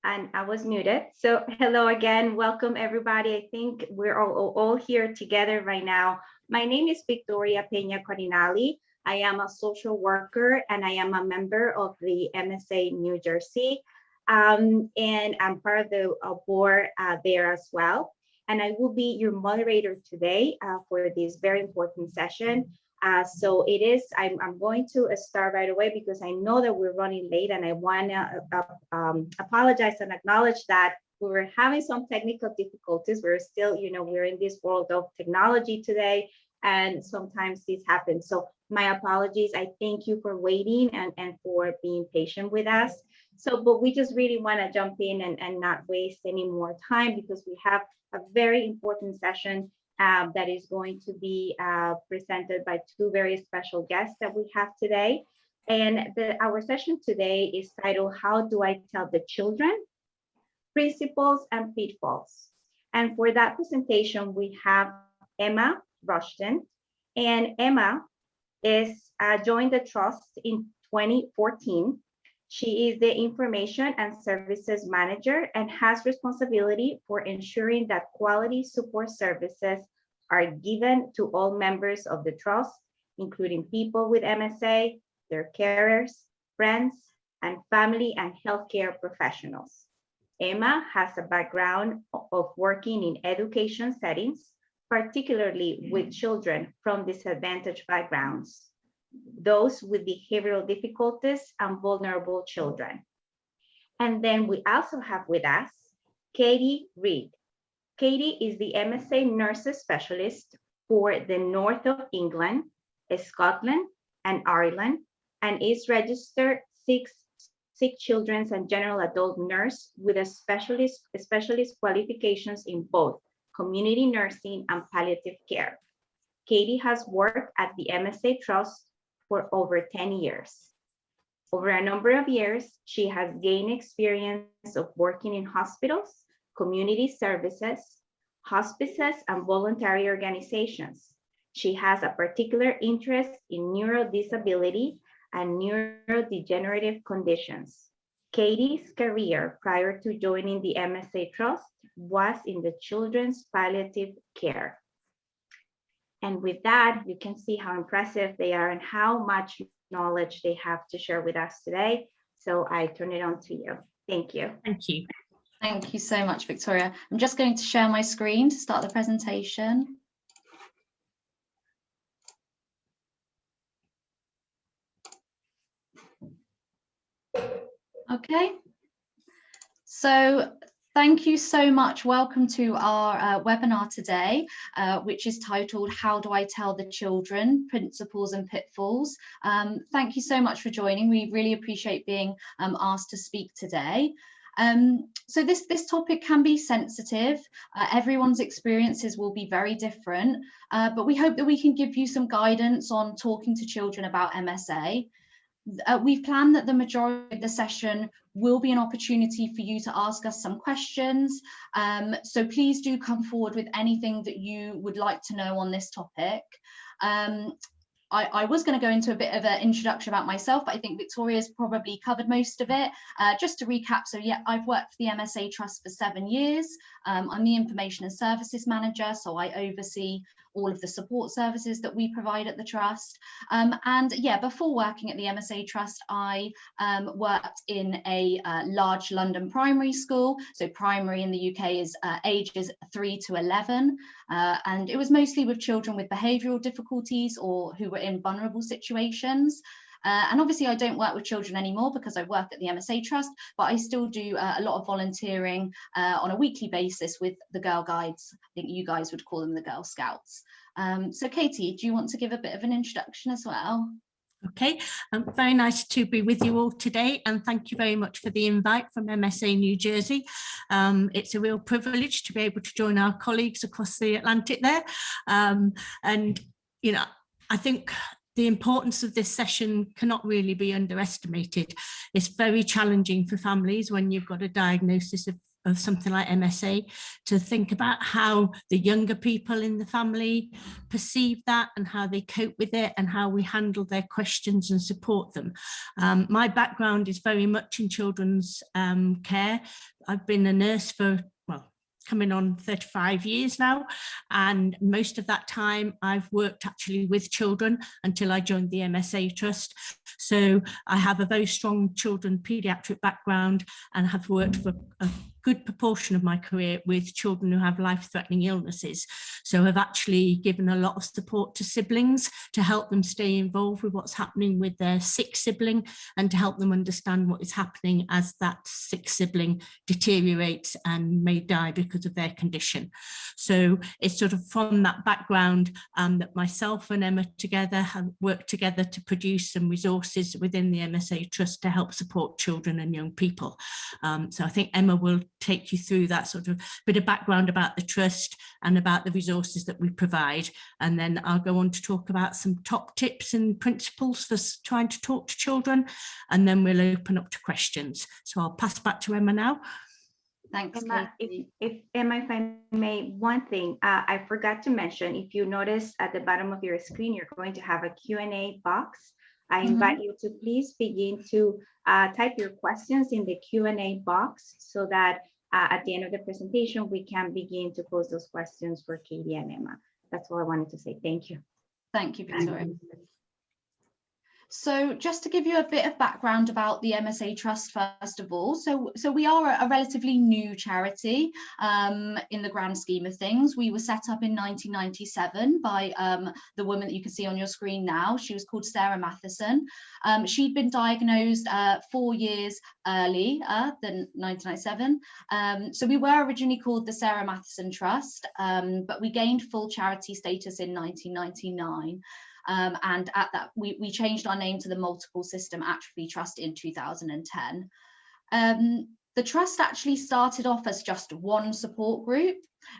And I was muted. So hello again, welcome everybody. I think we're all here together right now. My name is Victoria Peña Cardinali. I am a social worker and I am a member of the MSA New Jersey. And I'm part of the board there as well. And I will be your moderator today for this very important session. So it is, I'm going to start right away because I know that we're running late and I want to apologize and acknowledge that we were having some technical difficulties. We're still, we're in this world of technology today and sometimes this happens. So my apologies. I thank you for waiting and for being patient with us. So, but we just really want to jump in and not waste any more time because we have a very important session that is going to be presented by two very special guests that we have today. And our session today is titled, How Do I Tell the Children? Principles and Pitfalls. And for that presentation, we have Emma Rushton. And Emma is joined the trust in 2014. She is the Information and Services Manager and has responsibility for ensuring that quality support services are given to all members of the trust, including people with MSA, their carers, friends, and family and healthcare professionals. Emma has a background of working in education settings, particularly with children from disadvantaged backgrounds, those with behavioral difficulties and vulnerable children. And then we also have with us Katie Rigg. Katie is the MSA Nurse Specialist for the North of England, Scotland, and Ireland, and is registered sick children's and general adult nurse with a specialist qualifications in both community nursing and palliative care. Katie has worked at the MSA Trust for over 10 years. Over a number of years, she has gained experience of working in hospitals, community services, hospices, and voluntary organizations. She has a particular interest in neuro-disability and neuro-degenerative conditions. Katie's career prior to joining the MSA Trust was in the children's palliative care. And with that, you can see how impressive they are and how much knowledge they have to share with us today. So I turn it on to you. Thank you. Thank you. Thank you so much, Victoria. I'm just going to share my screen to start the presentation. Okay. So thank you so much. Welcome to our webinar today, which is titled, How Do I Tell the Children? Principles and Pitfalls. Thank you so much for joining. We really appreciate being asked to speak today. So this topic can be sensitive. Everyone's experiences will be very different, but we hope that we can give you some guidance on talking to children about MSA. We've planned that the majority of the session will be an opportunity for you to ask us some questions. So please do come forward with anything that you would like to know on this topic. I was going to go into a bit of an introduction about myself, but I think Victoria's probably covered most of it. Just to recap, so yeah, I've worked for the MSA Trust for 7 years. I'm the Information and Services Manager, so I oversee all of the support services that we provide at the Trust. And yeah, before working at the MSA Trust, I worked in a large London primary school. So primary in the UK is ages 3 to 11. And it was mostly with children with behavioural difficulties or who were in vulnerable situations. And obviously I don't work with children anymore because I work at the MSA Trust, but I still do a lot of volunteering on a weekly basis with the Girl Guides. I think you guys would call them the Girl Scouts. So Katie, do you want to give a bit of an introduction as well? Okay, very nice to be with you all today, and thank you very much for the invite from MSA New Jersey. It's a real privilege to be able to join our colleagues across the Atlantic there. And, you know, I think the importance of this session cannot really be underestimated. It's very challenging for families when you've got a diagnosis of of something like MSA to think about how the younger people in the family perceive that and how they cope with it and how we handle their questions and support them. My background is very much in children's care. I've been a nurse for, well, coming on 35 years now, and most of that time I've worked actually with children until I joined the MSA Trust. So I have a very strong children paediatric background and have worked for a good proportion of my career with children who have life-threatening illnesses. So I've actually given a lot of support to siblings to help them stay involved with what's happening with their sick sibling and to help them understand what is happening as that sick sibling deteriorates and may die because of their condition. So it's sort of from that background that myself and Emma together have worked together to produce some resources within the MSA Trust to help support children and young people. So I think Emma will take you through that sort of bit of background about the Trust and about the resources that we provide. And then I'll go on to talk about some top tips and principles for trying to talk to children. And then we'll open up to questions. So I'll pass back to Emma now. Thanks, Emma, Katie. if Emma, if I may, one thing I forgot to mention, if you notice at the bottom of your screen, you're going to have a Q&A box. I invite you to please begin to type your questions in the Q&A box so that at the end of the presentation, we can begin to pose those questions for Katie and Emma. That's all I wanted to say. Thank you. Thank you, Victoria. So just to give you a bit of background about the MSA Trust, first of all, so we are a relatively new charity in the grand scheme of things. We were set up in 1997 by the woman that you can see on your screen now. She was called Sarah Matheson. She'd been diagnosed 4 years earlier than 1997. So we were originally called the Sarah Matheson Trust, but we gained full charity status in 1999. And at that, we changed our name to the Multiple System Atrophy Trust in 2010. The trust actually started off as just one support group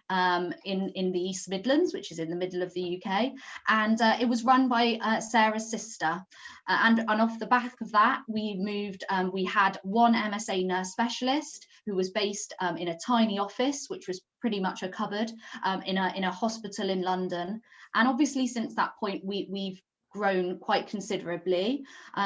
in the East Midlands, which is in the middle of the UK, and it was run by Sarah's sister. And off the back of that, we moved. We had one MSA Nurse Specialist who was based in a tiny office, which was pretty much a cupboard in a hospital in London. And obviously, since that point, we've grown quite considerably.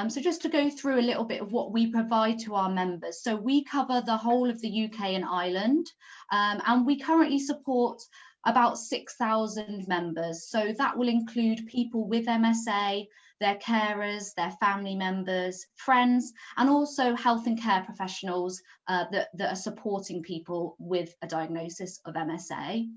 So just to go through a little bit of what we provide to our members. So we cover the whole of the UK and Ireland, and we currently support about 6,000 members. So that will include people with MSA, their carers, their family members, friends, and also health and care professionals that are supporting people with a diagnosis of MSA.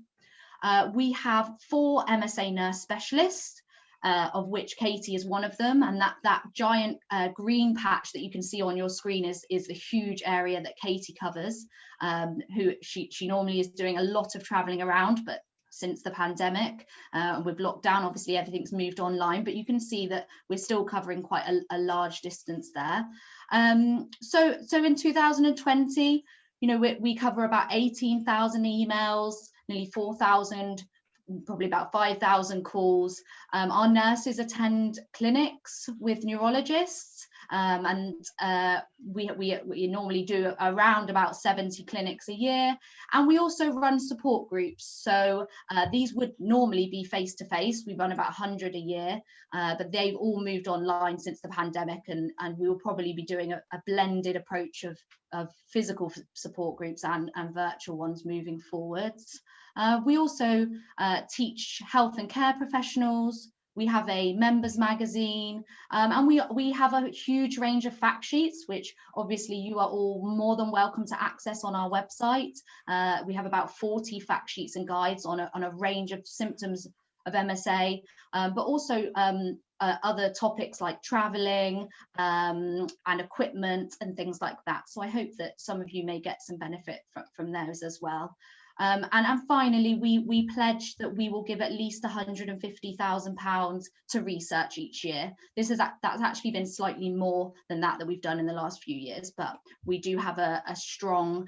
We have 4 MSA Nurse Specialists, of which Katie is one of them, and that giant green patch that you can see on your screen is the huge area that Katie covers. Who she normally is doing a lot of traveling around, but since the pandemic with lockdown, obviously everything's moved online, but you can see that we're still covering quite a large distance there. So in 2020, you know, we cover about 18,000 emails, nearly 4,000, probably about 5,000 calls. Our nurses attend clinics with neurologists, and we normally do around about 70 clinics a year. And we also run support groups. So these would normally be face-to-face. We run about 100 a year, but they've all moved online since the pandemic, and we will probably be doing a blended approach of physical support groups and virtual ones moving forwards. We also teach health and care professionals. We have a members magazine, and we have a huge range of fact sheets, which obviously you are all more than welcome to access on our website. We have about 40 fact sheets and guides on a range of symptoms of MSA, but also other topics like traveling and equipment and things like that. So I hope that some of you may get some benefit from those as well. And finally, we pledge that we will give at least £150,000 to research each year. That's actually been slightly more than that we've done in the last few years, but we do have a strong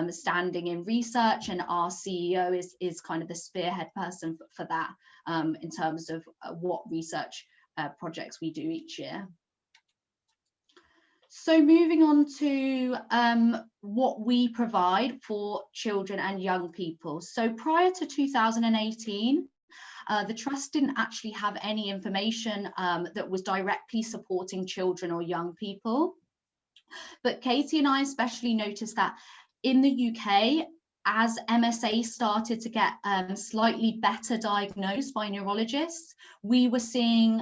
standing in research, and our CEO is kind of the spearhead person for that in terms of what research projects we do each year. So moving on to what we provide for children and young people. So prior to 2018, the Trust didn't actually have any information that was directly supporting children or young people. But Katie and I especially noticed that in the UK, as MSA started to get slightly better diagnosed by neurologists, we were seeing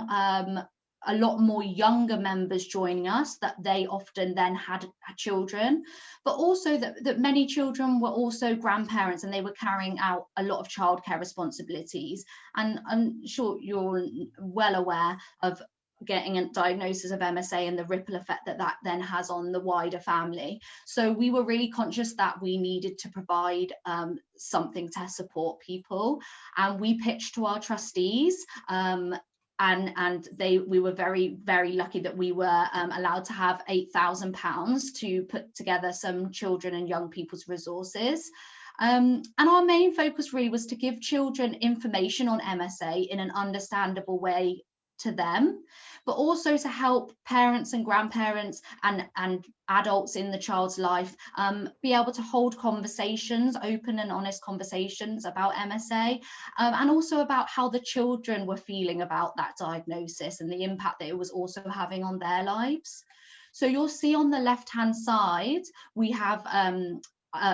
a lot more younger members joining us, that they often then had children, but also that many children were also grandparents and they were carrying out a lot of childcare responsibilities. And I'm sure you're well aware of getting a diagnosis of MSA and the ripple effect that that then has on the wider family. So we were really conscious that we needed to provide something to support people, and we pitched to our trustees, and we were very, very lucky that we were allowed to have £8,000 to put together some children and young people's resources. And our main focus really was to give children information on MSA in an understandable way to them, but also to help parents and grandparents and adults in the child's life be able to hold conversations, open and honest conversations about MSA, and also about how the children were feeling about that diagnosis and the impact that it was also having on their lives. So you'll see on the left-hand side, we have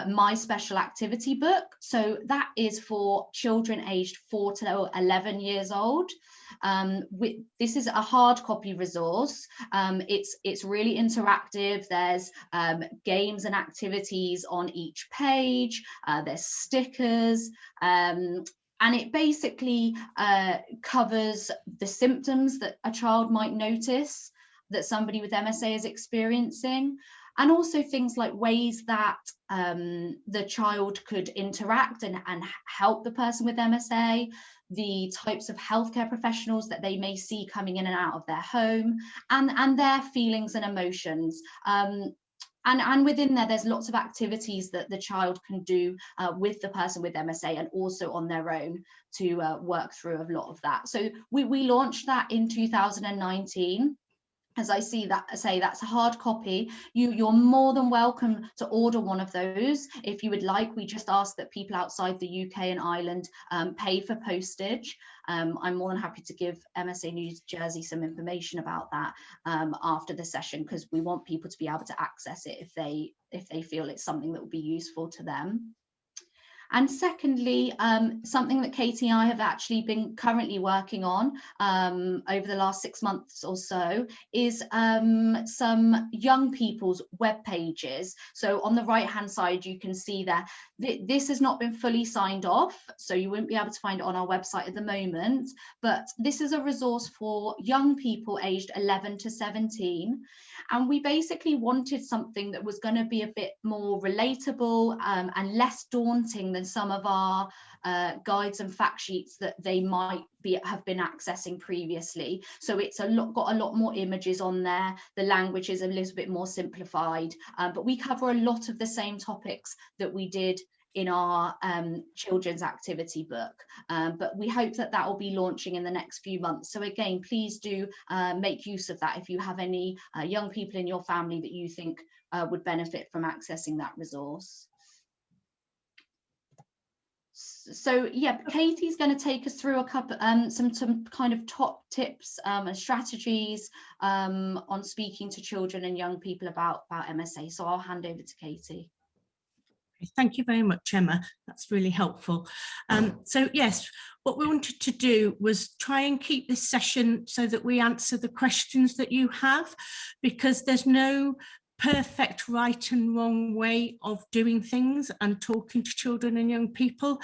my special activity book. So that is for children aged 4 to 11 years old. This is a hard copy resource. It's really interactive. There's games and activities on each page. There's stickers. And it basically covers the symptoms that a child might notice that somebody with MSA is experiencing, and also things like ways that the child could interact and help the person with MSA, the types of healthcare professionals that they may see coming in and out of their home, and their feelings and emotions. And within there, there's lots of activities that the child can do with the person with MSA and also on their own to work through a lot of that. So we launched that in 2019. As I say, that's a hard copy. You're more than welcome to order one of those if you would like. We just ask that people outside the UK and Ireland pay for postage. I'm more than happy to give MSA New Jersey some information about that after the session, because we want people to be able to access it if they feel it's something that will be useful to them. And secondly, something that Katie and I have actually been currently working on over the last 6 months or so is some young people's web pages. So on the right hand side, you can see there, this has not been fully signed off, so you won't be able to find it on our website at the moment, but this is a resource for young people aged 11 to 17. And we basically wanted something that was going to be a bit more relatable and less daunting than some of our guides and fact sheets that they might have been accessing previously. So it's got a lot more images on there. The language is a little bit more simplified, but we cover a lot of the same topics that we did in our children's activity book, but we hope that that will be launching in the next few months. So again, please do make use of that if you have any young people in your family that you think would benefit from accessing that resource. So yeah, Katie's going to take us through a couple some kind of top tips and strategies on speaking to children and young people about MSA. So I'll hand over to Katie. Thank you very much, Emma. That's really helpful. So yes, what we wanted to do was try and keep this session so that we answer the questions that you have, because there's no perfect right and wrong way of doing things and talking to children and young people.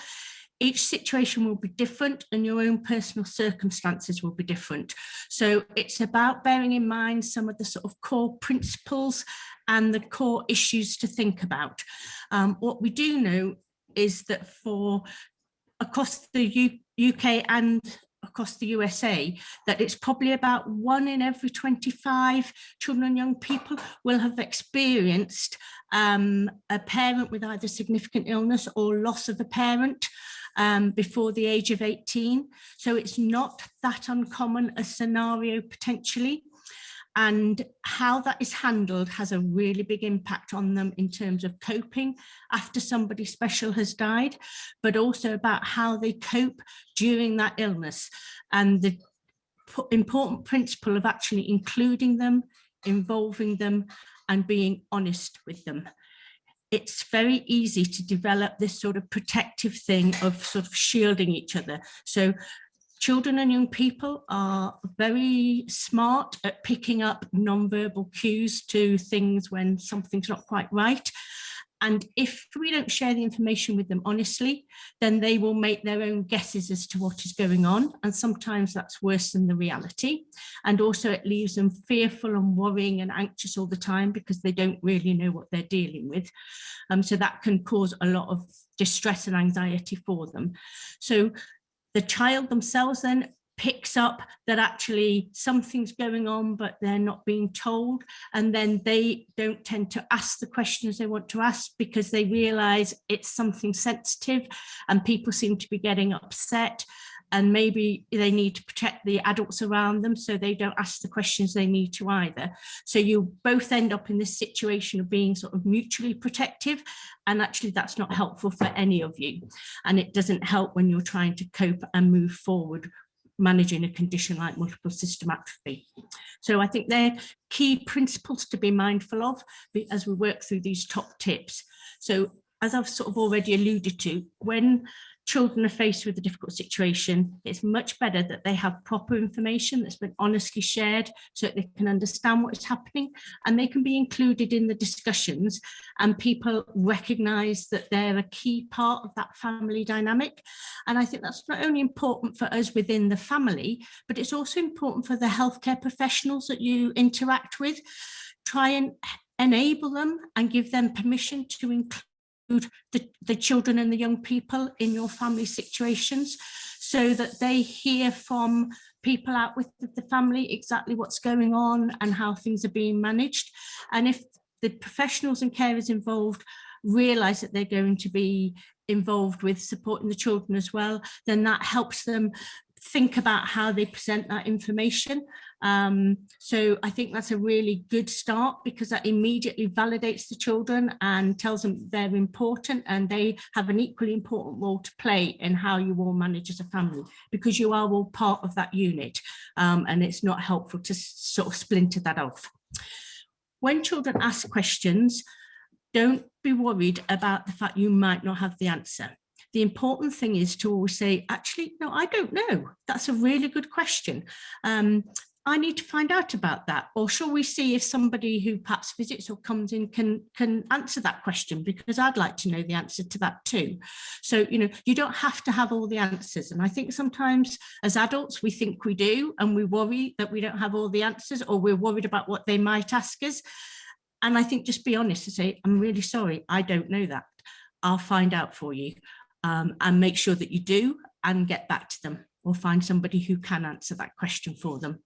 Each situation will be different and your own personal circumstances will be different. So it's about bearing in mind some of the sort of core principles and the core issues to think about. What we do know is that for across the UK and across the USA, that it's probably about 1 in every 25 children and young people will have experienced a parent with either significant illness or loss of a parent before the age of 18. So it's not that uncommon a scenario potentially. And how that is handled has a really big impact on them in terms of coping after somebody special has died, but also about how they cope during that illness, and the important principle of actually including them, involving them, and being honest with them. It's very easy to develop this sort of protective thing of sort of shielding each other. So children and young people are very smart at picking up non-verbal cues to things when something's not quite right. And if we don't share the information with them honestly, then they will make their own guesses as to what is going on. And sometimes that's worse than the reality. And also it leaves them fearful and worrying and anxious all the time because they don't really know what they're dealing with. So that can cause a lot of distress and anxiety for them. So the child themselves then picks up that actually something's going on, but they're not being told. And then they don't tend to ask the questions they want to ask because they realize it's something sensitive and people seem to be getting upset. And maybe they need to protect the adults around them, so they don't ask the questions they need to either. So you both end up in this situation of being sort of mutually protective, and actually that's not helpful for any of you. And it doesn't help when you're trying to cope and move forward managing a condition like multiple system atrophy. So I think they're key principles to be mindful of as we work through these top tips. So as I've sort of already alluded to, when children are faced with a difficult situation, it's much better that they have proper information that's been honestly shared so that they can understand what is happening and they can be included in the discussions, and people recognise that they're a key part of that family dynamic. And I think that's not only important for us within the family, but it's also important for the healthcare professionals that you interact with. Try and enable them and give them permission to include the children and the young people in your family situations, so that they hear from people out with the family exactly what's going on and how things are being managed. And if the professionals and carers involved realise that they're going to be involved with supporting the children as well, then that helps them think about how they present that information. So I think that's a really good start, because that immediately validates the children and tells them they're important and they have an equally important role to play in how you all manage as a family, because you are all part of that unit, and it's not helpful to sort of splinter that off. When children ask questions, don't be worried about the fact you might not have the answer. The important thing is to always say, actually, no, I don't know. That's a really good question. I need to find out about that. Or shall we see if somebody who perhaps visits or comes in can answer that question, because I'd like to know the answer to that too. So, you know, you don't have to have all the answers. And I think sometimes as adults, we think we do, and we worry that we don't have all the answers, or we're worried about what they might ask us. And I think just be honest and say, I'm really sorry, I don't know that. I'll find out for you. And make sure that you do, and get back to them, or find somebody who can answer that question for them.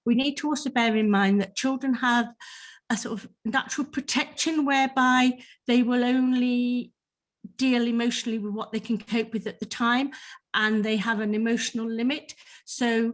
We need to also bear in mind that children have a sort of natural protection whereby they will only deal emotionally with what they can cope with at the time, and they have an emotional limit. So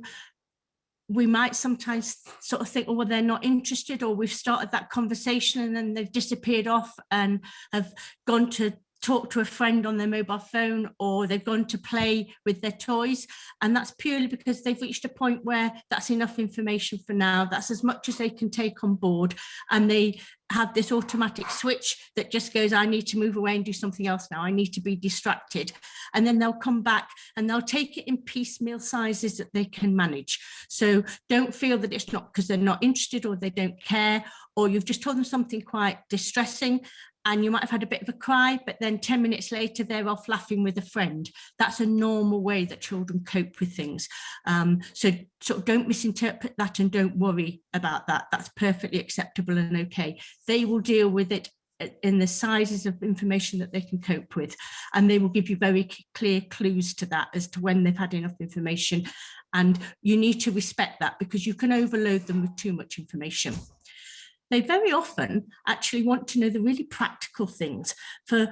we might sometimes sort of think, oh, well, they're not interested, or we've started that conversation and then they've disappeared off and have gone to talk to a friend on their mobile phone, or they've gone to play with their toys. And that's purely because they've reached a point where that's enough information for now. That's as much as they can take on board. And they have this automatic switch that just goes, I need to move away and do something else now. I need to be distracted. And then they'll come back and they'll take it in piecemeal sizes that they can manage. So don't feel that it's not because they're not interested or they don't care, or you've just told them something quite distressing and you might have had a bit of a cry, but then 10 minutes later, they're off laughing with a friend. That's a normal way that children cope with things. So sort of don't misinterpret that and don't worry about that. That's perfectly acceptable and okay. They will deal with it in the sizes of information that they can cope with. And they will give you very clear clues to that as to when they've had enough information. And you need to respect that, because you can overload them with too much information. They very often actually want to know the really practical things. For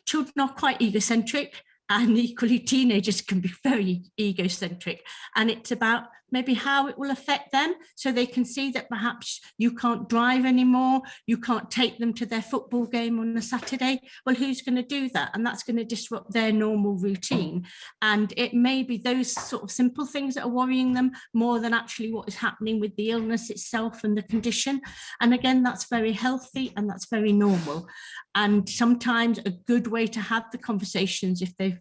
children are quite egocentric, and equally teenagers can be very egocentric. And it's about maybe how it will affect them, so they can see that perhaps you can't drive anymore, you can't take them to their football game on a Saturday. Well, who's going to do that? And that's going to disrupt their normal routine. And it may be those sort of simple things that are worrying them more than actually what is happening with the illness itself and the condition. And again, that's very healthy and that's very normal. And sometimes a good way to have the conversations, if they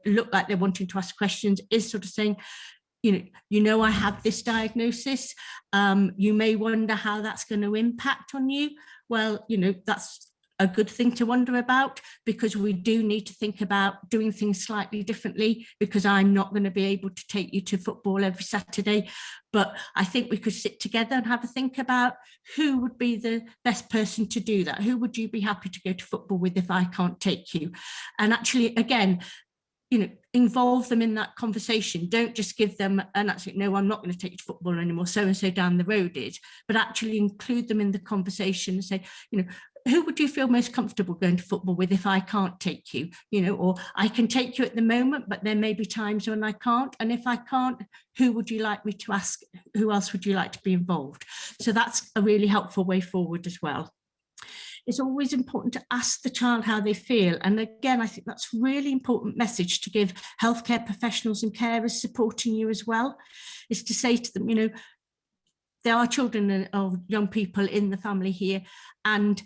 look like they're wanting to ask questions, is sort of saying, I have this diagnosis. You may wonder how that's going to impact on you. Well, that's a good thing to wonder about, because we do need to think about doing things slightly differently, because I'm not going to be able to take you to football every Saturday. But I think we could sit together and have a think about who would be the best person to do that. Who would you be happy to go to football with if I can't take you? And actually, again, involve them in that conversation. Don't just give them an answer, no, I'm not going to take you to football anymore, so-and-so down the road is, but actually include them in the conversation and say, who would you feel most comfortable going to football with if I can't take you? Or I can take you at the moment, but there may be times when I can't. And if I can't, who would you like me to ask? Who else would you like to be involved? So that's a really helpful way forward as well. It's always important to ask the child how they feel. And again, I think that's a really important message to give healthcare professionals and carers supporting you as well, is to say to them, there are children or young people in the family here, and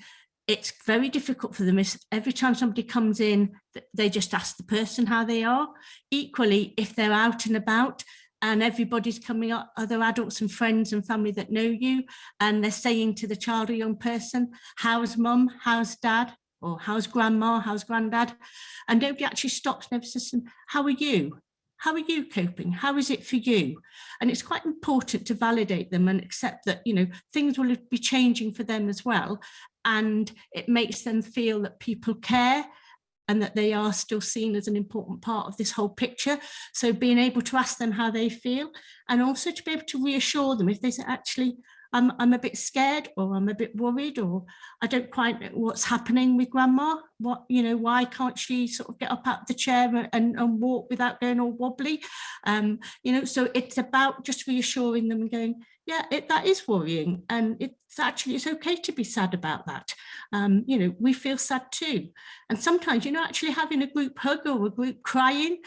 it's very difficult for them if every time somebody comes in, they just ask the person how they are. Equally, if they're out and about, and everybody's coming up, other adults and friends and family that know you, and they're saying to the child or young person, how's mum, how's dad, or how's grandma, how's granddad? And nobody actually stops and ever says, how are you? How are you coping? How is it for you? And it's quite important to validate them and accept that, things will be changing for them as well. And it makes them feel that people care and that they are still seen as an important part of this whole picture. So being able to ask them how they feel, and also to be able to reassure them if they say, actually, I'm a bit scared, or I'm a bit worried, or I don't quite know what's happening with grandma. Why can't she sort of get up out of the chair and walk without going all wobbly? So it's about just reassuring them and going, yeah, that is worrying. And it's okay to be sad about that. We feel sad too. And sometimes, actually having a group hug or a group crying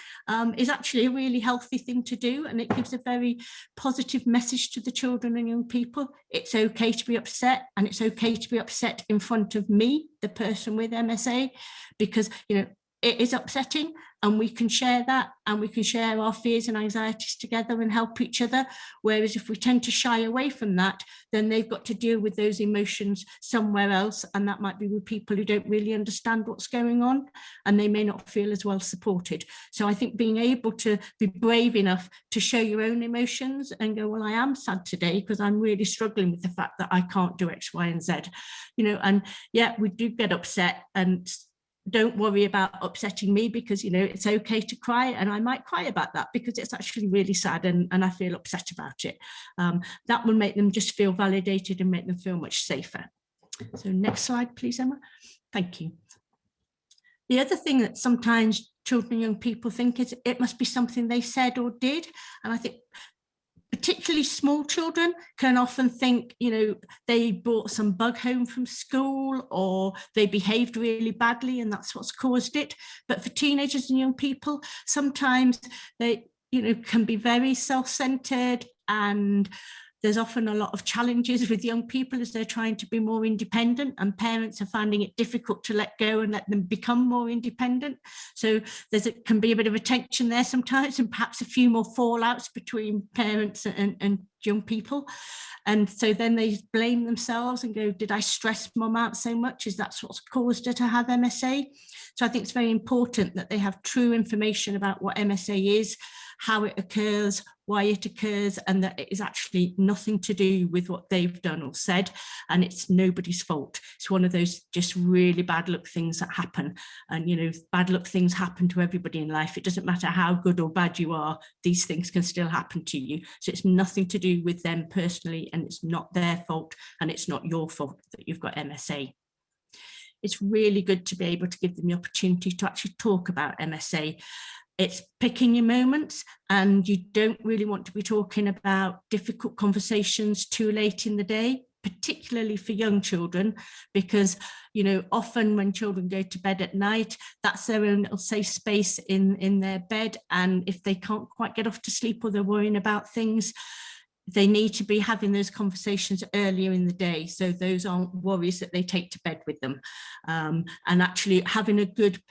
is actually a really healthy thing to do. And it gives a very positive message to the children and young people. It's okay to be upset, and it's okay to be upset in front of me, the person with MSA, because, it is upsetting, and we can share that, and we can share our fears and anxieties together and help each other. Whereas if we tend to shy away from that, then they've got to deal with those emotions somewhere else, and that might be with people who don't really understand what's going on, and they may not feel as well supported. So I think being able to be brave enough to show your own emotions and go, well, I am sad today because I'm really struggling with the fact that I can't do X, Y, and Z, and yeah, we do get upset, and don't worry about upsetting me, because it's okay to cry, and I might cry about that because it's actually really sad and I feel upset about it. That will make them just feel validated and make them feel much safer. So next slide, please, Emma. Thank you. The other thing that sometimes children and young people think is it must be something they said or did, and I think particularly small children can often think, they brought some bug home from school, or they behaved really badly and that's what's caused it. But for teenagers and young people, sometimes they, can be very self-centered, and there's often a lot of challenges with young people as they're trying to be more independent, and parents are finding it difficult to let go and let them become more independent. So can be a bit of a tension there sometimes, and perhaps a few more fallouts between parents and young people. And so then they blame themselves and go, did I stress mum out so much? Is that what's caused her to have MSA? So I think it's very important that they have true information about what MSA is, how it occurs, why it occurs, and that it is actually nothing to do with what they've done or said, and it's nobody's fault. It's one of those just really bad luck things that happen. And bad luck things happen to everybody in life. It doesn't matter how good or bad you are, these things can still happen to you. So it's nothing to do with them personally, and it's not their fault, and it's not your fault that you've got MSA. It's really good to be able to give them the opportunity to actually talk about MSA. It's picking your moments, and you don't really want to be talking about difficult conversations too late in the day, particularly for young children, because, you know, often when children go to bed at night, that's their own little safe space in their bed. And if they can't quite get off to sleep, or they're worrying about things, they need to be having those conversations earlier in the day, so those aren't worries that they take to bed with them. And actually having a good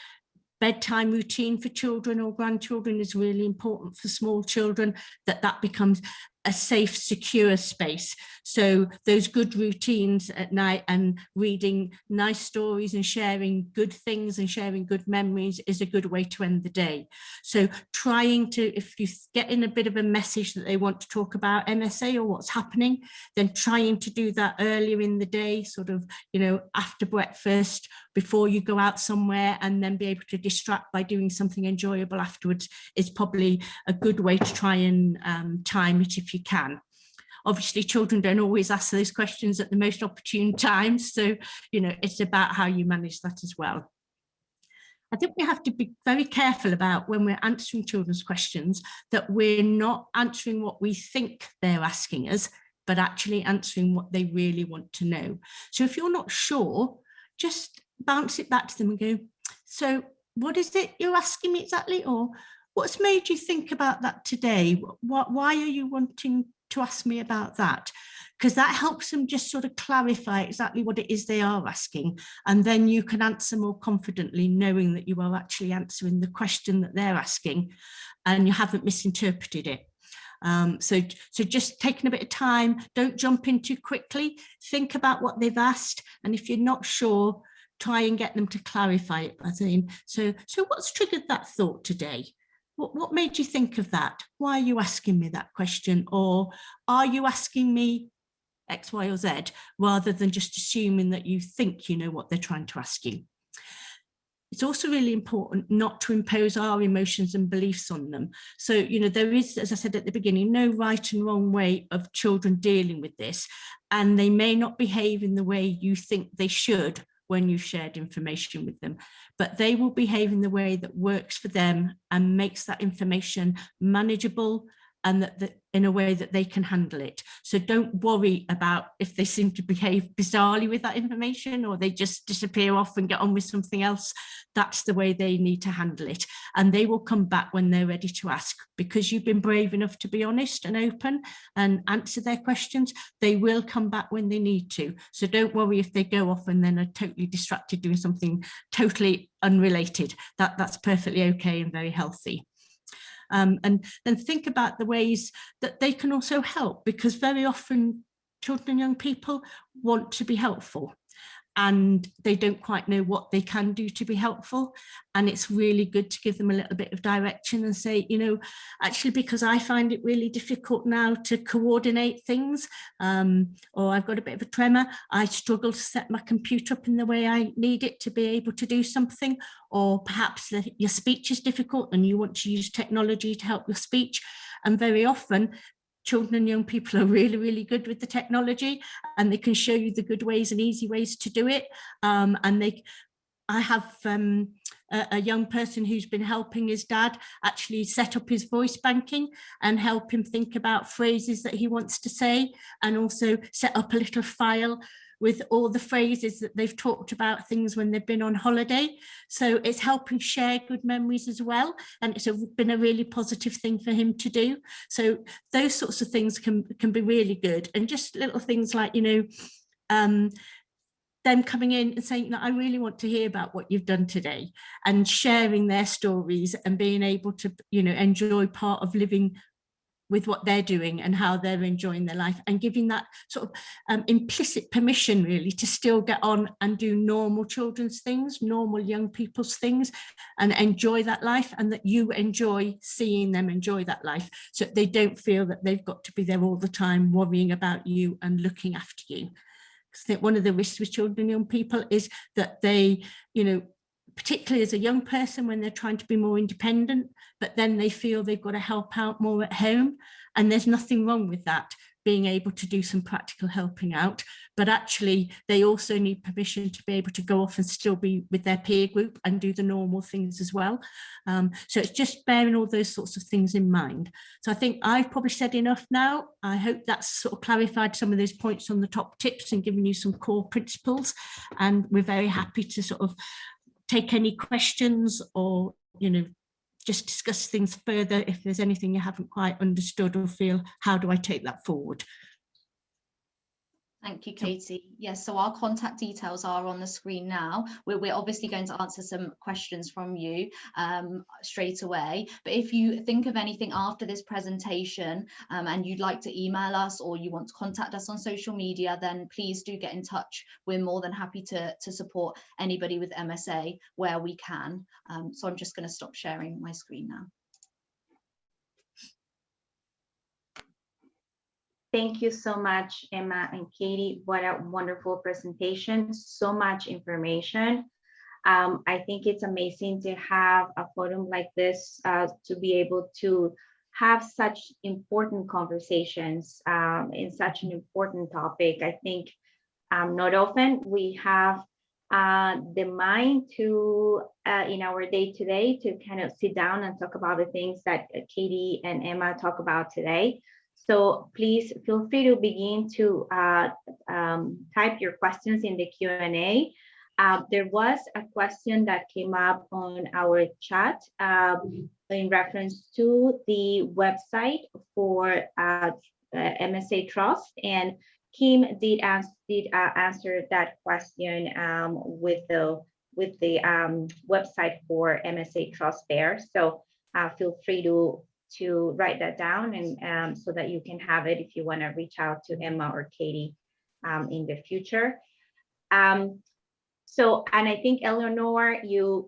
bedtime routine for children or grandchildren is really important for small children, that becomes a safe, secure space. So those good routines at night, and reading nice stories and sharing good things and sharing good memories, is a good way to end the day. So trying to, if you get in a bit of a message that they want to talk about MSA or what's happening, then trying to do that earlier in the day, sort of, you know, after breakfast, before you go out somewhere, and then be able to distract by doing something enjoyable afterwards, is probably a good way to try and time it if you can. Obviously, children don't always ask those questions at the most opportune times, so, you know, it's about how you manage that as well. I think we have to be very careful about, when we're answering children's questions, that we're not answering what we think they're asking us, but actually answering what they really want to know. So if you're not sure, just bounce it back to them and go, so what is it you're asking me exactly? Or what's made you think about that today? Why are you wanting to ask me about that? Because that helps them just sort of clarify exactly what it is they are asking. And then you can answer more confidently, knowing that you are actually answering the question that they're asking and you haven't misinterpreted it. So just taking a bit of time, don't jump in too quickly, think about what they've asked. And if you're not sure, try and get them to clarify it by saying, so what's triggered that thought today? What made you think of that? Why are you asking me that question? Or are you asking me X, Y, or Z, rather than just assuming that you think you know what they're trying to ask you? It's also really important not to impose our emotions and beliefs on them. So, you know, there is, as I said at the beginning, no right and wrong way of children dealing with this. And they may not behave in the way you think they should when you've shared information with them, but they will behave in the way that works for them and makes that information manageable, and that in a way that they can handle it. So don't worry about if they seem to behave bizarrely with that information, or they just disappear off and get on with something else. That's the way they need to handle it. And they will come back when they're ready to ask, because you've been brave enough to be honest and open and answer their questions. They will come back when they need to. So don't worry if they go off and then are totally distracted doing something totally unrelated. That's perfectly okay and very healthy. And then think about the ways that they can also help, because very often children and young people want to be helpful and they don't quite know what they can do to be helpful. And it's really good to give them a little bit of direction and say, you know, actually, because I find it really difficult now to coordinate things, or I've got a bit of a tremor, I struggle to set my computer up in the way I need it to be able to do something. Or perhaps your speech is difficult and you want to use technology to help your speech. And very often, children and young people are really, really good with the technology, and they can show you the good ways and easy ways to do it. I have a young person who's been helping his dad actually set up his voice banking and help him think about phrases that he wants to say, and also set up a little file with all the phrases that they've talked about things when they've been on holiday. So it's helping share good memories as well. And it's been a really positive thing for him to do. So those sorts of things can be really good. And just little things like, you know, them coming in and saying, I really want to hear about what you've done today, and sharing their stories and being able to, you know, enjoy part of living with what they're doing and how they're enjoying their life, and giving that sort of implicit permission really to still get on and do normal children's things, normal young people's things, and enjoy that life, and that you enjoy seeing them enjoy that life, so they don't feel that they've got to be there all the time worrying about you and looking after you. I think one of the risks with children and young people is that they, you know, particularly as a young person, when they're trying to be more independent, but then they feel they've got to help out more at home. And there's nothing wrong with that, being able to do some practical helping out, but actually they also need permission to be able to go off and still be with their peer group and do the normal things as well. So it's just bearing all those sorts of things in mind. So I think I've probably said enough now. I hope that's sort of clarified some of those points on the top tips and given you some core principles. And we're very happy to sort of take any questions or, you know, just discuss things further if there's anything you haven't quite understood or feel, how do I take that forward? Thank you, Katie. Yes, so our contact details are on the screen now. We're obviously going to answer some questions from you straight away. But if you think of anything after this presentation and you'd like to email us or you want to contact us on social media, then please do get in touch. We're more than happy to support anybody with MSA where we can. So I'm just going to stop sharing my screen now. Thank you so much, Emma and Katie. What a wonderful presentation. So much information. I think it's amazing to have a forum like this to be able to have such important conversations in such an important topic. I think not often we have the mind to, in our day-to-day, to kind of sit down and talk about the things that Katie and Emma talk about today. So please feel free to begin to type your questions in the Q&A. There was a question that came up on our chat in reference to the website for MSA Trust, and Kim did answer that question with the website for MSA Trust there. So feel free to write that down and so that you can have it if you want to reach out to Emma or Katie in the future. So, and I think Eleanor,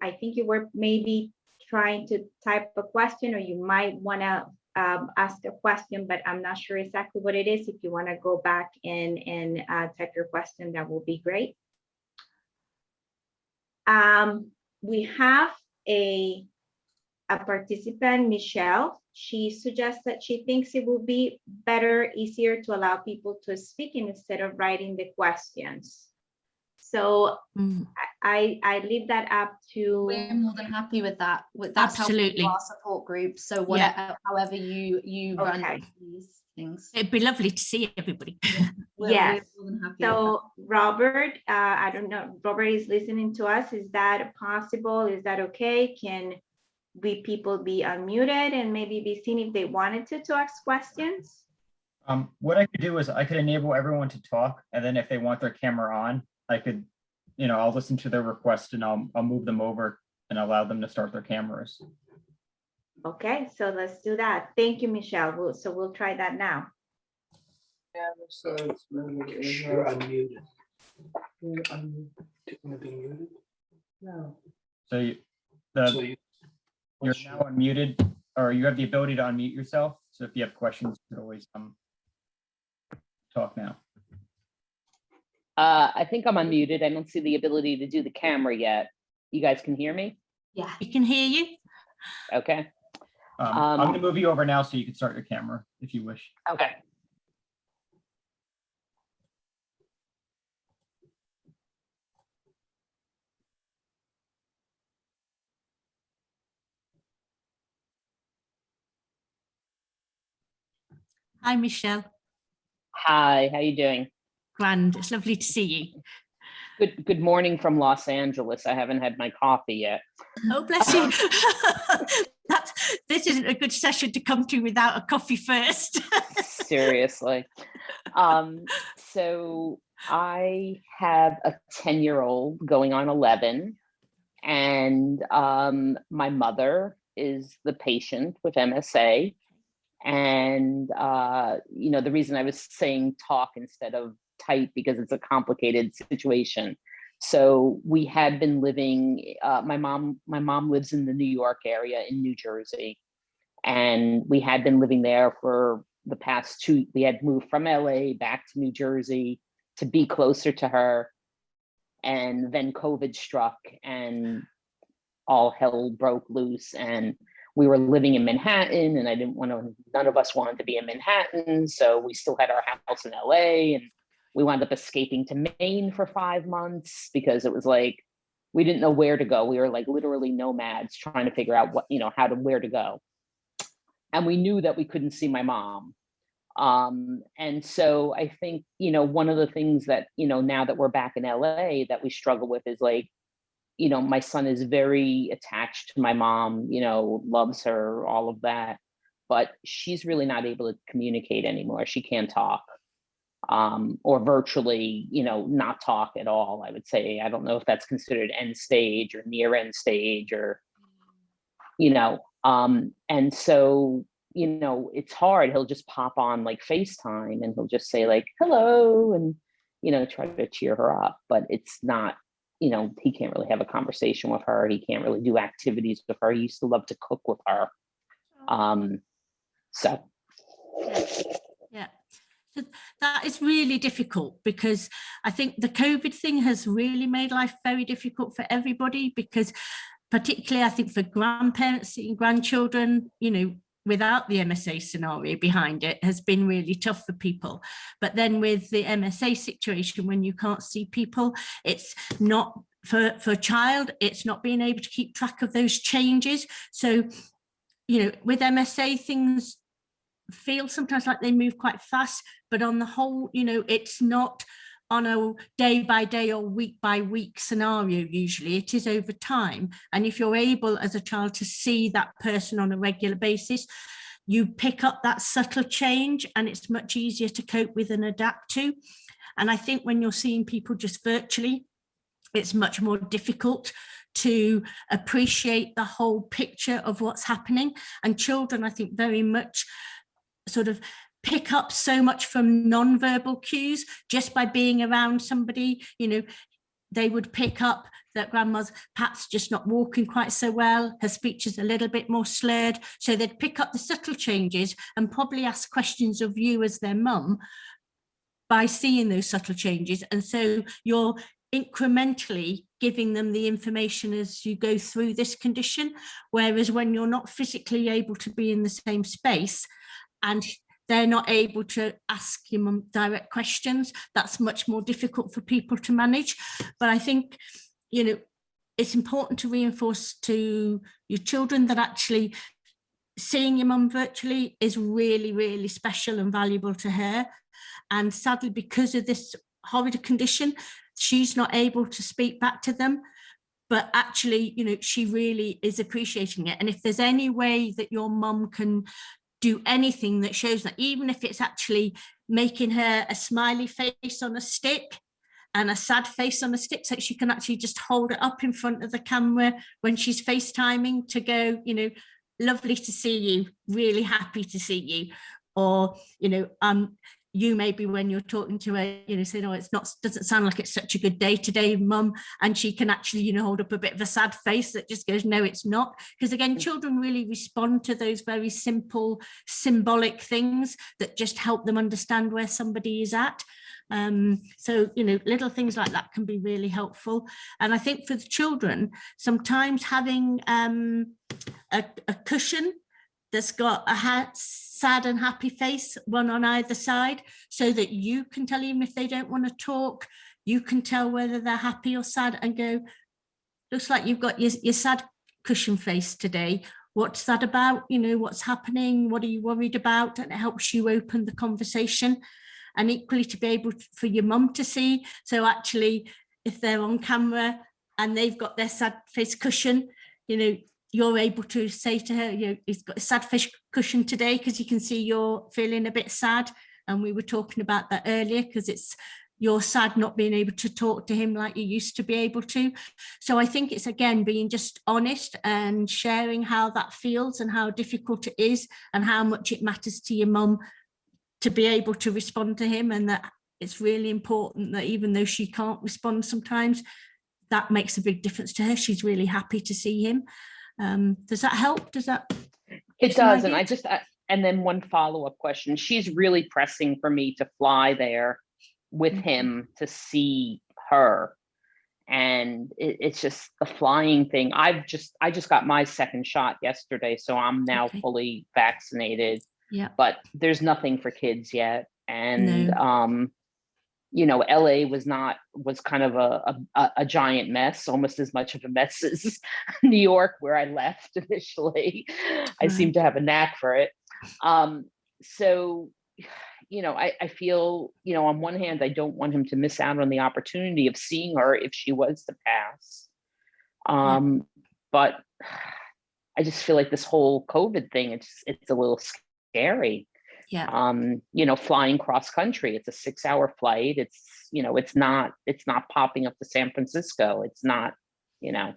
I think you were maybe trying to type a question, or you might want to ask a question, but I'm not sure exactly what it is. If you want to go back and type your question, that will be great. We have a participant, Michelle. She suggests that she thinks it will be better, easier to allow people to speak instead of writing the questions. So I leave that up to. We're more than happy with that. That's absolutely how we do our support group. So whatever, however you run these things. It'd be lovely to see everybody. Yes. We're more than happy So Robert, I don't know, Robert is listening to us. Is that possible? Is that okay? Can people be unmuted and maybe be seen if they wanted to ask questions? What I could do is I could enable everyone to talk, and then if they want their camera on, I could, I'll listen to their request and I'll move them over and allow them to start their cameras. Okay, so let's do that. Thank you, Michelle. So we'll try that now. Yeah, so it's you're unmuted. You're muted. No. So you're now unmuted, or you have the ability to unmute yourself. So if you have questions, you can always talk now. I think I'm unmuted. I don't see the ability to do the camera yet. You guys can hear me? Yeah. We can hear you. Okay. I'm going to move you over now so you can start your camera if you wish. Okay. Hi, Michelle. Hi, how you doing? Grand. It's lovely to see you. Good morning from Los Angeles. I haven't had my coffee yet. Oh, bless you. This isn't a good session to come to without a coffee first. Seriously. So I have a 10-year-old going on 11, and my mother is the patient with MSA. And, the reason I was saying talk instead of type, because it's a complicated situation. So we had been living, my mom lives in the New York area in New Jersey. And we had been living there for the past we had moved from LA back to New Jersey to be closer to her. And then COVID struck and all hell broke loose, and we were living in Manhattan, and I didn't want to, none of us wanted to be in Manhattan. So we still had our house in LA, and we wound up escaping to Maine for 5 months because it was like, we didn't know where to go. We were like literally nomads trying to figure out what, you know, where to go. And we knew that we couldn't see my mom. And so I think, you know, one of the things that, you know, now that we're back in LA that we struggle with is like, you know, my son is very attached to my mom, you know, loves her, all of that, but she's really not able to communicate anymore. She can't talk, or virtually, you know, not talk at all, I would say. I don't know if that's considered end stage or near end stage or, you know, and so, you know, it's hard. He'll just pop on like FaceTime and he'll just say like, hello, and, you know, try to cheer her up, but it's not, you know, he can't really have a conversation with her. He can't really do activities with her. He used to love to cook with her. So. Yeah. So that is really difficult because I think the COVID thing has really made life very difficult for everybody, because particularly I think for grandparents and grandchildren, you know, without the MSA scenario behind it has been really tough for people. But then with the MSA situation, when you can't see people, it's not for a child, it's not being able to keep track of those changes. So, you know, with MSA, things feel sometimes like they move quite fast, but on the whole, you know, it's not on a day by day or week by week scenario. Usually it is over time. And if you're able as a child to see that person on a regular basis, you pick up that subtle change and it's much easier to cope with and adapt to. And I think when you're seeing people just virtually, it's much more difficult to appreciate the whole picture of what's happening. And children, I think, very much sort of pick up so much from non-verbal cues just by being around somebody. You know, they would pick up that grandma's perhaps just not walking quite so well, her speech is a little bit more slurred, so they'd pick up the subtle changes and probably ask questions of you as their mum by seeing those subtle changes. And so you're incrementally giving them the information as you go through this condition, whereas when you're not physically able to be in the same space and they're not able to ask you direct questions, that's much more difficult for people to manage. But I think, you know, it's important to reinforce to your children that actually seeing your mum virtually is really, really special and valuable to her. And sadly, because of this horrid condition, she's not able to speak back to them. But actually, you know, she really is appreciating it. And if there's any way that your mum can do anything that shows that, even if it's actually making her a smiley face on a stick and a sad face on a stick, so she can actually just hold it up in front of the camera when she's FaceTiming to go, you know, lovely to see you, really happy to see you. Or, you know, you maybe when you're talking to her, you know, saying, oh, it's not, doesn't sound like it's such a good day today, mum. And she can actually, you know, hold up a bit of a sad face that just goes, no, it's not. Because again, children really respond to those very simple, symbolic things that just help them understand where somebody is at. So, you know, little things like that can be really helpful. And I think for the children, sometimes having a cushion that's got a sad and happy face, one on either side, so that you can tell, even if they don't want to talk, you can tell whether they're happy or sad and go, looks like you've got your sad cushion face today. What's that about? You know, what's happening? What are you worried about? And it helps you open the conversation. And equally to be able for your mum to see. So actually, if they're on camera and they've got their sad face cushion, you know, you're able to say to her, you know, he's got a sad face cushion today because you can see you're feeling a bit sad. And we were talking about that earlier because it's you're sad not being able to talk to him like you used to be able to. So I think it's, again, being just honest and sharing how that feels and how difficult it is and how much it matters to your mum to be able to respond to him, and that it's really important that even though she can't respond sometimes, that makes a big difference to her. She's really happy to see him. Does that help? Does that? It does. And and then one follow-up question. She's really pressing for me to fly there with him to see her. And it's just the flying thing. I just got my second shot yesterday, so I'm now Okay. fully vaccinated. Yeah. But there's nothing for kids yet. And No. you know, LA was kind of a giant mess, almost as much of a mess as New York, where I left initially. I seem Right. to have a knack for it. So, you know, I feel, you know, on one hand, I don't want him to miss out on the opportunity of seeing her if she was to pass. But I just feel like this whole COVID thing, it's a little scary. Yeah. You know, flying cross country, it's a 6-hour flight. It's, you know, it's not popping up to San Francisco. It's not, you know.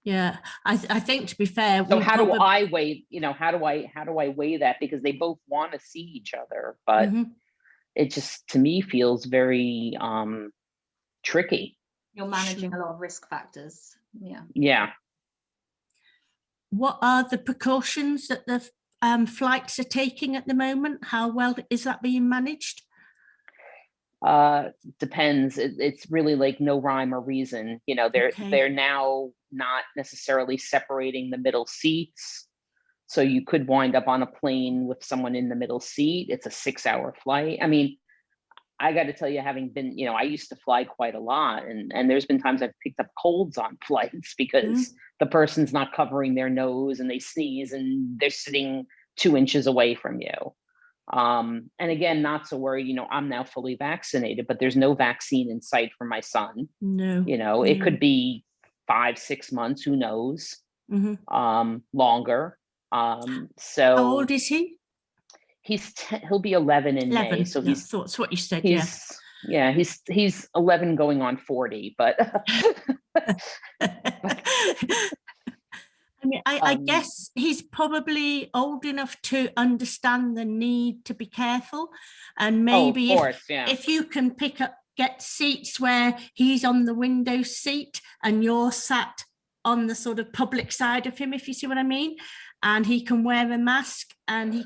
Yeah, I think, to be fair, So how do I weigh, you know, how do I weigh that? Because they both want to see each other, but it just, to me, feels very tricky. You're managing a lot of risk factors. Yeah. Yeah. What are the precautions that the flights are taking at the moment? How well is that being managed? Depends. It's really like no rhyme or reason. You know, they're now not necessarily separating the middle seats. So you could wind up on a plane with someone in the middle seat. It's a 6-hour flight. I mean, I got to tell you, having been, you know, I used to fly quite a lot, and there's been times I've picked up colds on flights because the person's not covering their nose and they sneeze and they're sitting 2 inches away from you. And again, not to worry, you know, I'm now fully vaccinated, but there's no vaccine in sight for my son. No. You know, it could be 5-6 months, who knows, longer. So how old is he? He'll be 11 in 11. May. So No, that's what you said. He's 11 going on 40, but I mean, I guess he's probably old enough to understand the need to be careful, and maybe if you can get seats where he's on the window seat and you're sat on the sort of public side of him, if you see what I mean, and he can wear a mask, and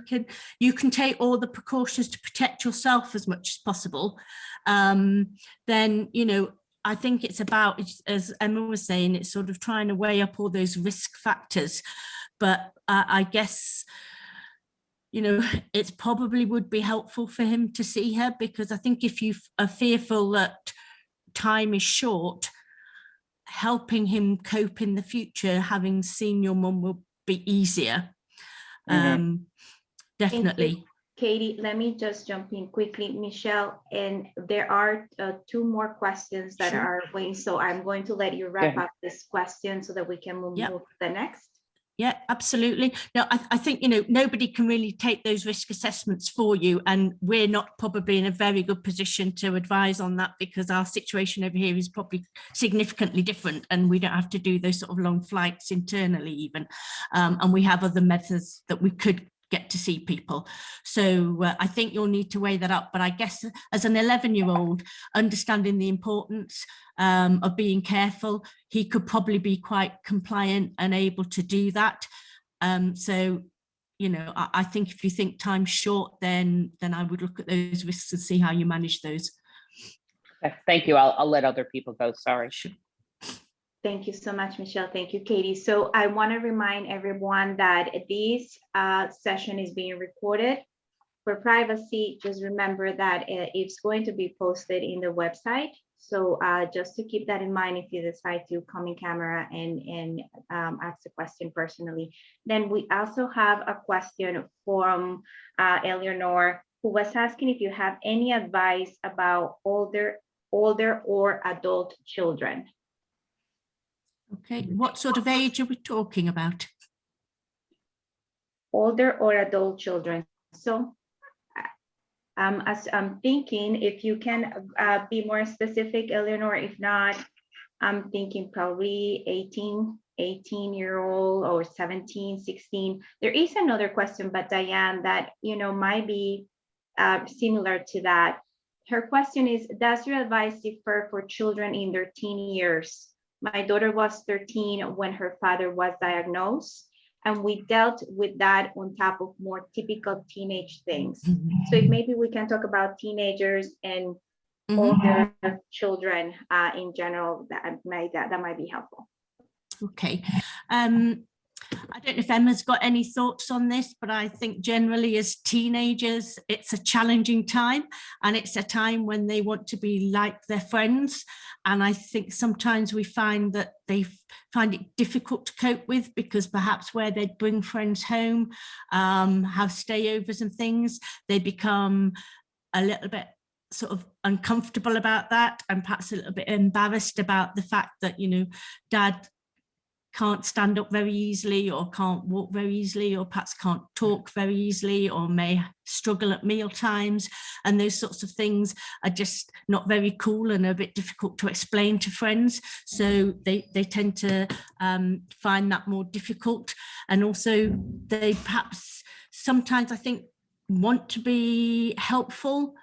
you can take all the precautions to protect yourself as much as possible, then, you know, I think it's about, as Emma was saying, it's sort of trying to weigh up all those risk factors. But I guess, you know, it probably would be helpful for him to see her, because I think if you are fearful that time is short, helping him cope in the future, having seen your mum, will be easier. Definitely. Katie, let me just jump in quickly, Michelle, and there are 2 more questions that are waiting. So I'm going to let you wrap up this question so that we can move to the next. Yeah, absolutely. No, I think, you know, nobody can really take those risk assessments for you, and we're not probably in a very good position to advise on that, because our situation over here is probably significantly different, and we don't have to do those sort of long flights internally even, and we have other methods that we could get to see people. So I think you'll need to weigh that up. But I guess as an 11-year-old, understanding the importance of being careful, he could probably be quite compliant and able to do that. So, you know, I think if you think time's short, then I would look at those risks and see how you manage those. Thank you. I'll let other people go. Sorry. Sure. Thank you so much, Michelle. Thank you, Katie. So I want to remind everyone that this session is being recorded. For privacy, just remember that it's going to be posted in the website. So just to keep that in mind, if you decide to come in camera and ask the question personally. Then we also have a question from Eleanor, who was asking if you have any advice about older or adult children. Okay, what sort of age are we talking about? Older or adult children. So as I'm thinking, if you can be more specific, Eleanor, if not, I'm thinking probably 18-year-old or 17, 16. There is another question, but Diane, that, you know, might be similar to that. Her question is, does your advice differ for children in their teen years? My daughter was 13 when her father was diagnosed, and we dealt with that on top of more typical teenage things. So if maybe we can talk about teenagers and older children in general that might be helpful. Okay. I don't know if Emma's got any thoughts on this, but I think generally as teenagers, it's a challenging time, and it's a time when they want to be like their friends. And I think sometimes we find that they find it difficult to cope with, because perhaps where they'd bring friends home, have stayovers and things, they become a little bit sort of uncomfortable about that, and perhaps a little bit embarrassed about the fact that, you know, dad can't stand up very easily, or can't walk very easily, or perhaps can't talk very easily, or may struggle at meal times, and those sorts of things are just not very cool and a bit difficult to explain to friends. So they tend to find that more difficult. And also they perhaps sometimes, I think, want to be helpful,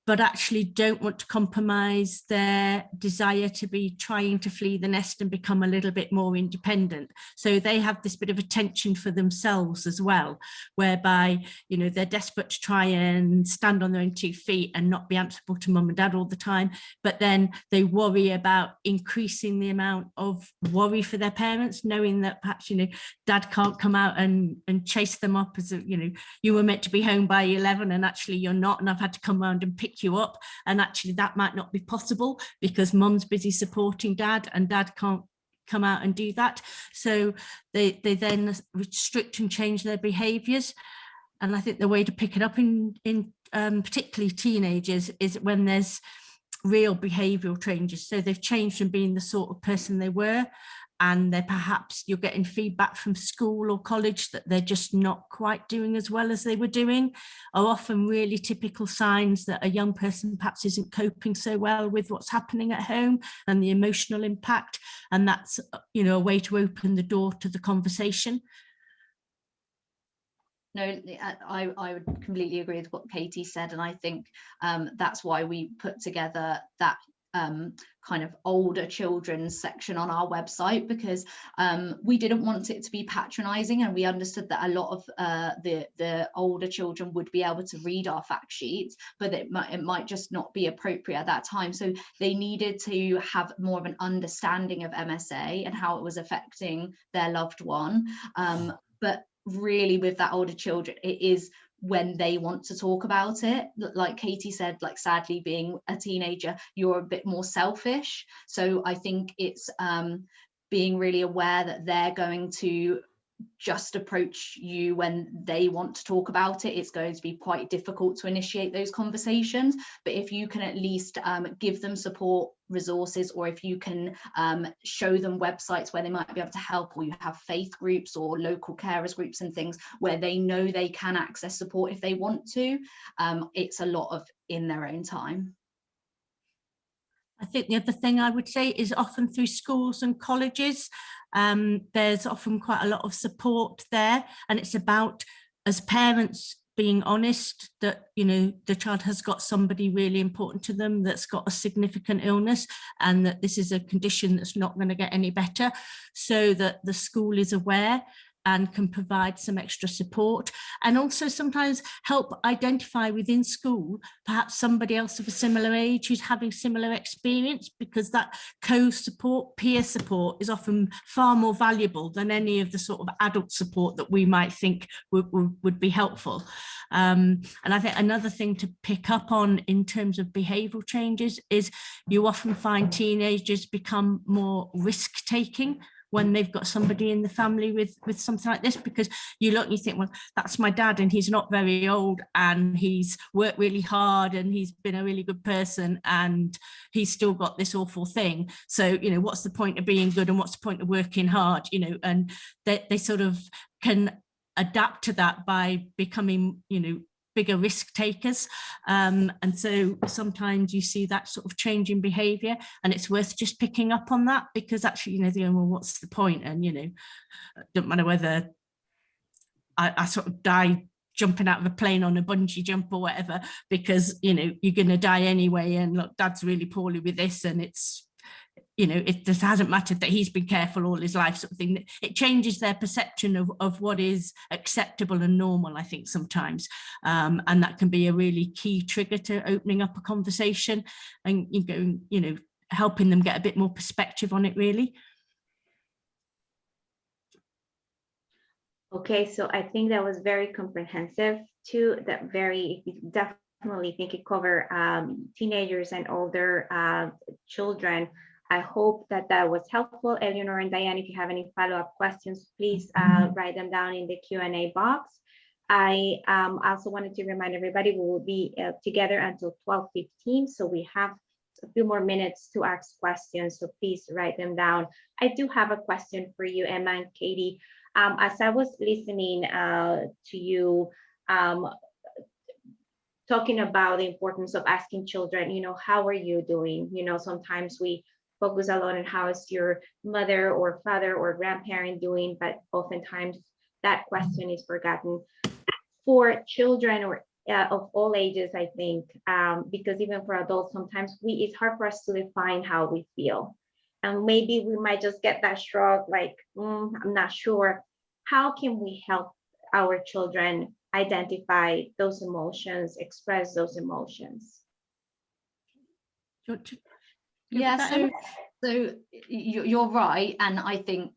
but actually don't want to compromise their desire to be trying to flee the nest and become a little bit more independent. So they have this bit of a tension for themselves as well, whereby, you know, they're desperate to try and stand on their own 2 feet and not be answerable to mum and dad all the time. But then they worry about increasing the amount of worry for their parents, knowing that perhaps, you know, dad can't come out and chase them up as a, you know, you were meant to be home by 11 and actually you're not, and I've had to come around and pick you up, and actually that might not be possible because mum's busy supporting dad and dad can't come out and do that. So they then restrict and change their behaviors. And I think the way to pick it up in particularly teenagers is when there's real behavioral changes. So they've changed from being the sort of person they were, and they're perhaps, you're getting feedback from school or college that they're just not quite doing as well as they were doing, are often really typical signs that a young person perhaps isn't coping so well with what's happening at home and the emotional impact. And that's, you know, a way to open the door to the conversation. No, I would completely agree with what Katie said, and I think that's why we put together that kind of older children's section on our website, because we didn't want it to be patronizing, and we understood that a lot of the older children would be able to read our fact sheets, but it might just not be appropriate at that time. So they needed to have more of an understanding of MSA and how it was affecting their loved one. But really with that older children, it is when they want to talk about it. Like Katie said, like sadly being a teenager, you're a bit more selfish. So I think it's being really aware that they're going to just approach you when they want to talk about it. It's going to be quite difficult to initiate those conversations, but if you can at least give them support resources, or if you can show them websites where they might be able to help, or you have faith groups or local carers groups and things where they know they can access support if they want to, it's a lot of in their own time. I think the other thing I would say is often through schools and colleges, there's often quite a lot of support there, and it's about, as parents, being honest that, you know, the child has got somebody really important to them that's got a significant illness, and that this is a condition that's not going to get any better, so that the school is aware and can provide some extra support, and also sometimes help identify within school perhaps somebody else of a similar age who's having similar experience, because that co-support, peer support is often far more valuable than any of the sort of adult support that we might think would be helpful. And I think another thing to pick up on in terms of behavioural changes is you often find teenagers become more risk-taking when they've got somebody in the family with something like this, because you look and you think, well, that's my dad and he's not very old and he's worked really hard and he's been a really good person and he's still got this awful thing. So, you know, what's the point of being good and what's the point of working hard, you know? And they sort of can adapt to that by becoming, you know, bigger risk takers, and so sometimes you see that sort of change in behaviour, and it's worth just picking up on that, because actually, you know, they're going, well, what's the point? And, you know, don't matter whether I sort of die jumping out of a plane on a bungee jump or whatever, because, you know, you're going to die anyway, and look, dad's really poorly with this, and it's you know, it just hasn't mattered that he's been careful all his life, sort of thing. It changes their perception of what is acceptable and normal, I think, sometimes. And that can be a really key trigger to opening up a conversation and, you know, helping them get a bit more perspective on it, really. Okay, so I think that was very comprehensive too. That very definitely think it covered teenagers and older children. I hope that that was helpful. Eleanor and Diane, if you have any follow-up questions, please write them down in the Q&A box. I also wanted to remind everybody we will be together until 12:15, so we have a few more minutes to ask questions, so please write them down. I do have a question for you, Emma and Katie. As I was listening to you talking about the importance of asking children, you know, how are you doing? You know, sometimes we focus a lot on how is your mother or father or grandparent doing, but oftentimes that question is forgotten. For children or of all ages, I think, because even for adults, sometimes it's hard for us to define how we feel. And maybe we might just get that shrug like, I'm not sure. How can we help our children identify those emotions, express those emotions? Yeah, so you're right. And I think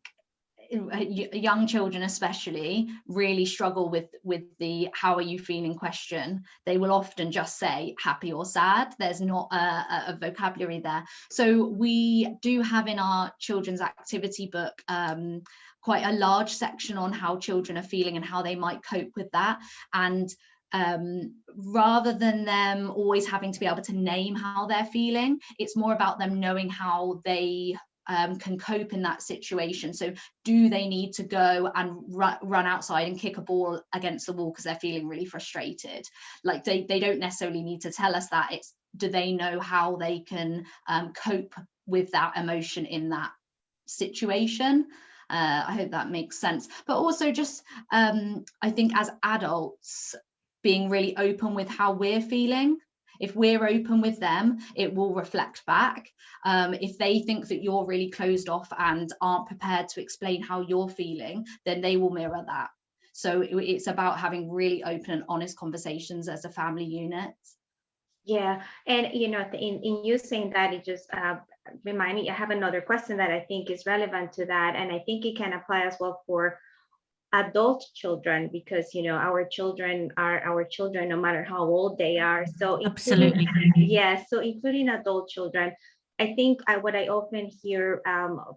young children especially really struggle with the how are you feeling question. They will often just say happy or sad. There's not a vocabulary there. So we do have in our children's activity book quite a large section on how children are feeling and how they might cope with that. And rather than them always having to be able to name how they're feeling, it's more about them knowing how they can cope in that situation. So do they need to go and run outside and kick a ball against the wall because they're feeling really frustrated? Like they don't necessarily need to tell us that. It's do they know how they can cope with that emotion in that situation? I hope that makes sense. But also just I think as adults being really open with how we're feeling. If we're open with them, it will reflect back. If they think that you're really closed off and aren't prepared to explain how you're feeling, then they will mirror that. So it's about having really open and honest conversations as a family unit. Yeah, and you know, in you saying that, it just remind me, I have another question that I think is relevant to that, and I think it can apply as well for adult children, because you know our children are our children no matter how old they are. So Absolutely. Yeah, so including adult children, I think what I often hear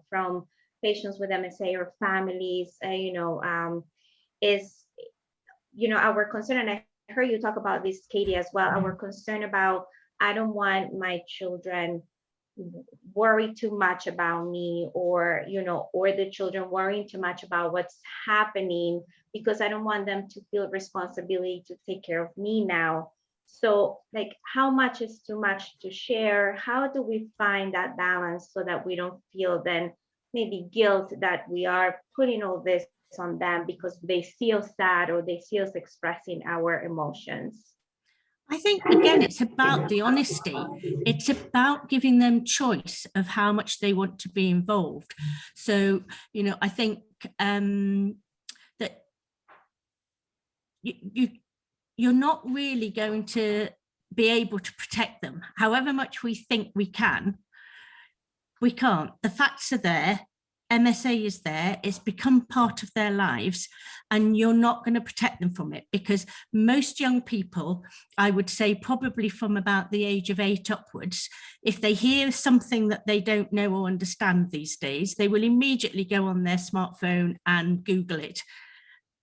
from patients with MSA or families, you know, is, you know, our concern, and I heard you talk about this, Katie, as well, our concern about, I don't want my children worry too much about me, or you know, or the children worrying too much about what's happening, because I don't want them to feel responsibility to take care of me now. So like, how much is too much to share? How do we find that balance so that we don't feel then maybe guilt that we are putting all this on them because they see us sad or they see us expressing our emotions? I think, again, it's about the honesty. It's about giving them choice of how much they want to be involved. So, you know, I think that you're not really going to be able to protect them. However much we think we can, we can't. The facts are there. MSA is there, it's become part of their lives, and you're not going to protect them from it, because most young people, I would say probably from about the age of 8 upwards, if they hear something that they don't know or understand these days, they will immediately go on their smartphone and Google it.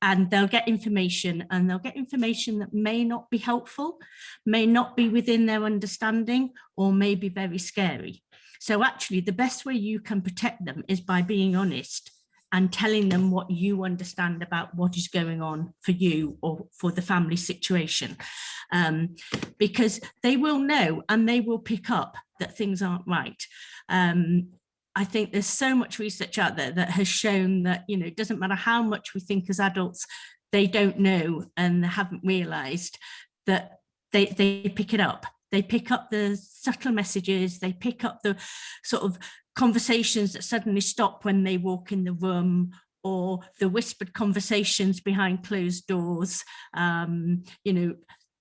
And they'll get information, and they'll get information that may not be helpful, may not be within their understanding, or may be very scary. So actually, the best way you can protect them is by being honest and telling them what you understand about what is going on for you or for the family situation. Because they will know and they will pick up that things aren't right. I think there's so much research out there that has shown that, you know, it doesn't matter how much we think as adults, they don't know and haven't realized that they pick it up. They pick up the subtle messages, they pick up the sort of conversations that suddenly stop when they walk in the room, or the whispered conversations behind closed doors, you know,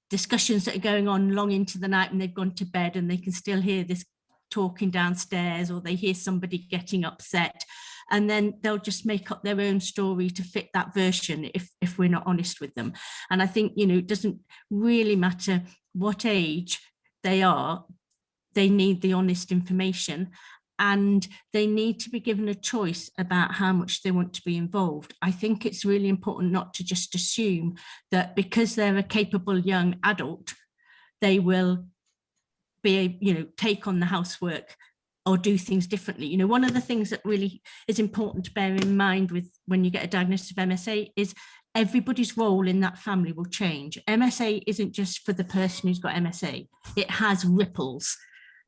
discussions that are going on long into the night when they've gone to bed and they can still hear this talking downstairs, or they hear somebody getting upset, and then they'll just make up their own story to fit that version if we're not honest with them. And I think, you know, it doesn't really matter what age they are, they need the honest information, and they need to be given a choice about how much they want to be involved. I think it's really important not to just assume that because they're a capable young adult, they will be, you know, take on the housework or do things differently. You know, one of the things that really is important to bear in mind with when you get a diagnosis of MSA is everybody's role in that family will change. MSA isn't just for the person who's got MSA. It has ripples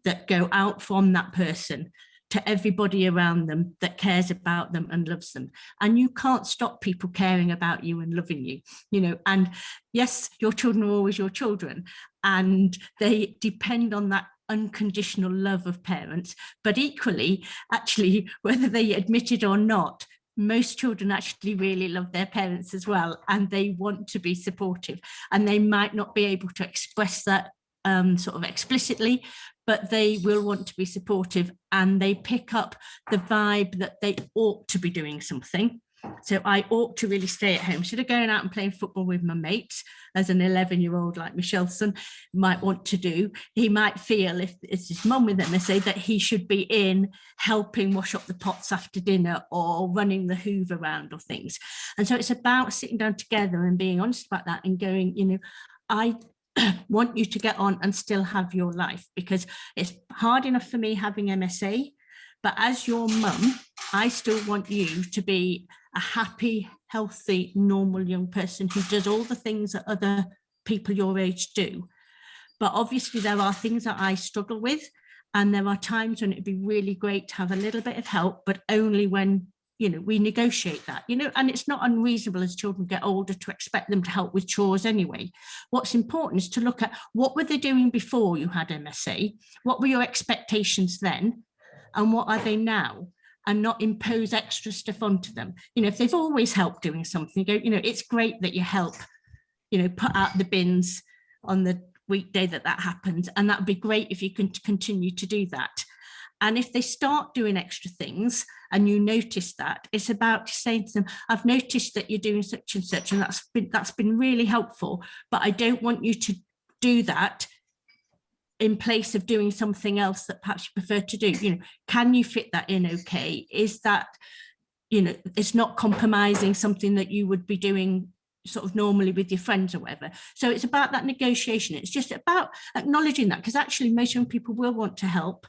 that go out from that person to everybody around them that cares about them and loves them. And you can't stop people caring about you and loving you, you know. And yes, your children are always your children, and they depend on that unconditional love of parents. But equally, actually, whether they admit it or not, most children actually really love their parents as well, and they want to be supportive. And they might not be able to express that sort of explicitly, but they will want to be supportive, and they pick up the vibe that they ought to be doing something. So I ought to really stay at home. Instead of going out and playing football with my mates, as an 11-year-old like Michelle's son might want to do, he might feel, if it's his mum with MSA, that he should be in helping wash up the pots after dinner or running the hoover around or things. And so it's about sitting down together and being honest about that and going, you know, I want you to get on and still have your life, because it's hard enough for me having MSA, but as your mum, I still want you to be a happy, healthy, normal young person who does all the things that other people your age do. But obviously there are things that I struggle with, and there are times when it'd be really great to have a little bit of help, but only when, you know, we negotiate that, you know. And it's not unreasonable as children get older to expect them to help with chores anyway. What's important is to look at what were they doing before you had MSA, what were your expectations then, and what are they now, and not impose extra stuff onto them. You know, if they've always helped doing something, you go, you know, it's great that you help, you know, put out the bins on the weekday that happens, and that would be great if you can continue to do that. And if they start doing extra things and you notice that, it's about saying to them, I've noticed that you're doing such and such, and that's been really helpful, but I don't want you to do that in place of doing something else that perhaps you prefer to do. You know, can you fit that in okay? Is that, you know, it's not compromising something that you would be doing sort of normally with your friends or whatever. So it's about that negotiation. It's just about acknowledging that, because actually most young people will want to help,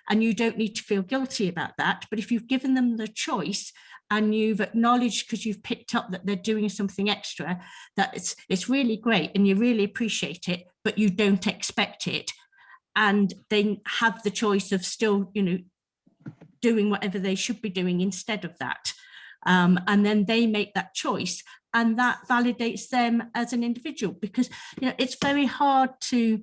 and you don't need to feel guilty about that. But if you've given them the choice and you've acknowledged, because you've picked up that they're doing something extra, that it's really great and you really appreciate it, but you don't expect it, and they have the choice of still, you know, doing whatever they should be doing instead of that. And then they make that choice, and that validates them as an individual, because, you know, it's very hard to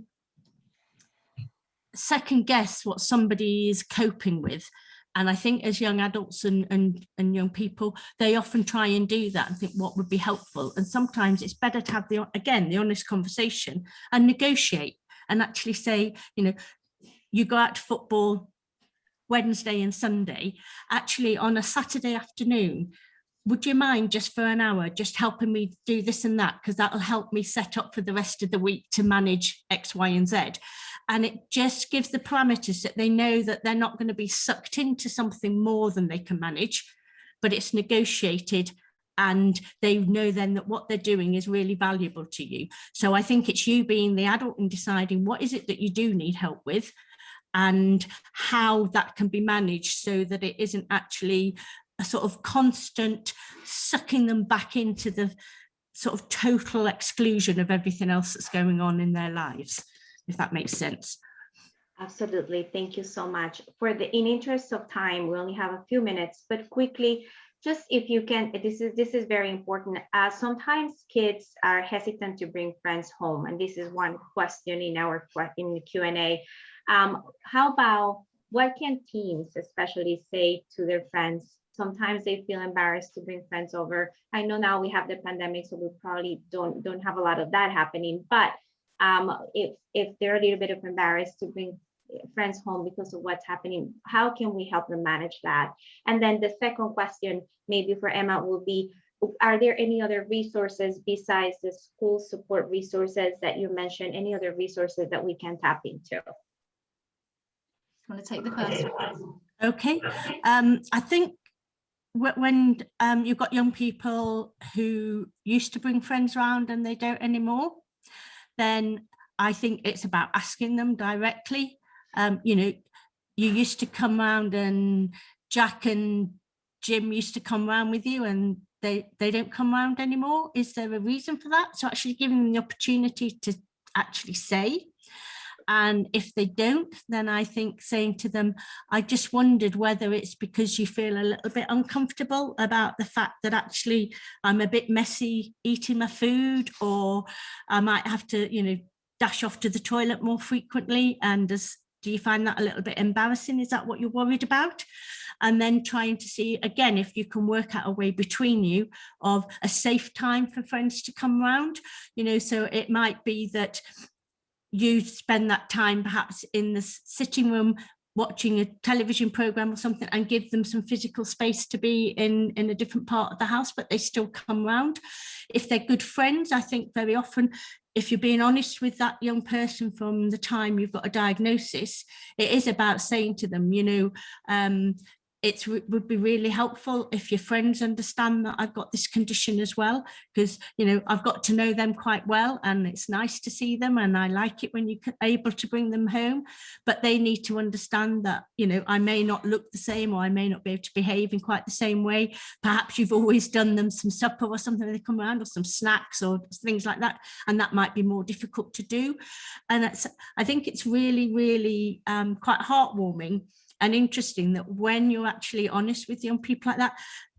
second guess what somebody is coping with. And I think as young adults and young people, they often try and do that and think what would be helpful. And sometimes it's better to have the honest conversation and negotiate, and actually say, you know, you go out to football Wednesday and Sunday, actually on a Saturday afternoon, would you mind just for an hour just helping me do this and that, because that'll help me set up for the rest of the week to manage X, Y, and Z. And it just gives the parameters that they know that they're not going to be sucked into something more than they can manage, but it's negotiated, and they know then that what they're doing is really valuable to you. So I think it's you being the adult and deciding what is it that you do need help with, and how that can be managed so that it isn't actually a sort of constant sucking them back into the sort of total exclusion of everything else that's going on in their lives, if that makes sense. Absolutely. Thank you so much. In interest of time, we only have a few minutes, but quickly, just if you can, this is very important. Sometimes kids are hesitant to bring friends home, and this is one question in the Q&A. How about what can teens especially say to their friends? Sometimes they feel embarrassed to bring friends over. I know now we have the pandemic, so we probably don't have a lot of that happening, but if they're a little bit of embarrassed to bring friends home because of what's happening, how can we help them manage that? And then the second question, maybe for Emma, will be, are there any other resources besides the school support resources that you mentioned, any other resources that we can tap into? Want to take the first one? Okay. I think when you've got young people who used to bring friends around and they don't anymore, then I think it's about asking them directly. You know, you used to come around and Jack and Jim used to come around with you and they don't come around anymore. Is there a reason for that? So actually giving them the opportunity to actually say. And if they don't, then I think saying to them, I just wondered whether it's because you feel a little bit uncomfortable about the fact that actually I'm a bit messy eating my food, or I might have to, you know, dash off to the toilet more frequently. And do you find that a little bit embarrassing? Is that what you're worried about? And then trying to see, again, if you can work out a way between you of a safe time for friends to come around, you know, so it might be that you spend that time perhaps in the sitting room watching a television program or something and give them some physical space to be in a different part of the house, but they still come round. If they're good friends, I think very often, if you're being honest with that young person from the time you've got a diagnosis, it is about saying to them, you know, it would be really helpful if your friends understand that I've got this condition as well, because, you know, I've got to know them quite well and it's nice to see them and I like it when you're able to bring them home, but they need to understand that, you know, I may not look the same or I may not be able to behave in quite the same way. Perhaps you've always done them some supper or something when they come around, or some snacks or things like that, and that might be more difficult to do. And I think it's really, really quite heartwarming and interesting that when you're actually honest with young people like that,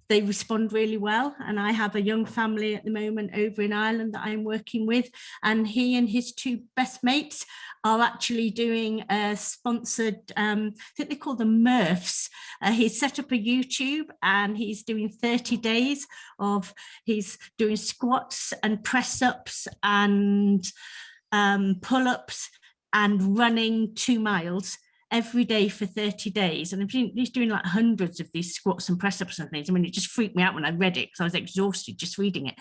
they respond really well. And I have a young family at the moment over in Ireland that I'm working with, and he and his two best mates are actually doing a sponsored, I think they call them MRFs. He's set up a YouTube and he's doing 30 days of, he's doing squats and press ups and pull-ups and running 2 miles every day for 30 days. And he's doing like hundreds of these squats and press ups and things. I mean, it just freaked me out when I read it because I was exhausted just reading it.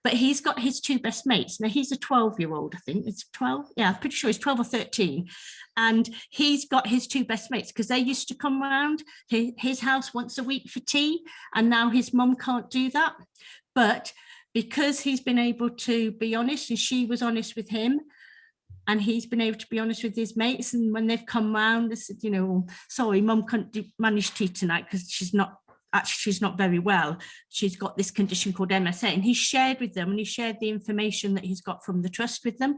But he's got his two best mates. Now he's a 12-year-old, I think it's 12. Yeah, I'm pretty sure he's 12 or 13. And he's got his two best mates because they used to come around his house once a week for tea. And now his mum can't do that. But because he's been able to be honest, and she was honest with him, and he's been able to be honest with his mates, and when they've come round, they said, you know, sorry, mum can't manage tea tonight because she's not very well. She's got this condition called MSA, and he shared with them, and he shared the information that he's got from the trust with them,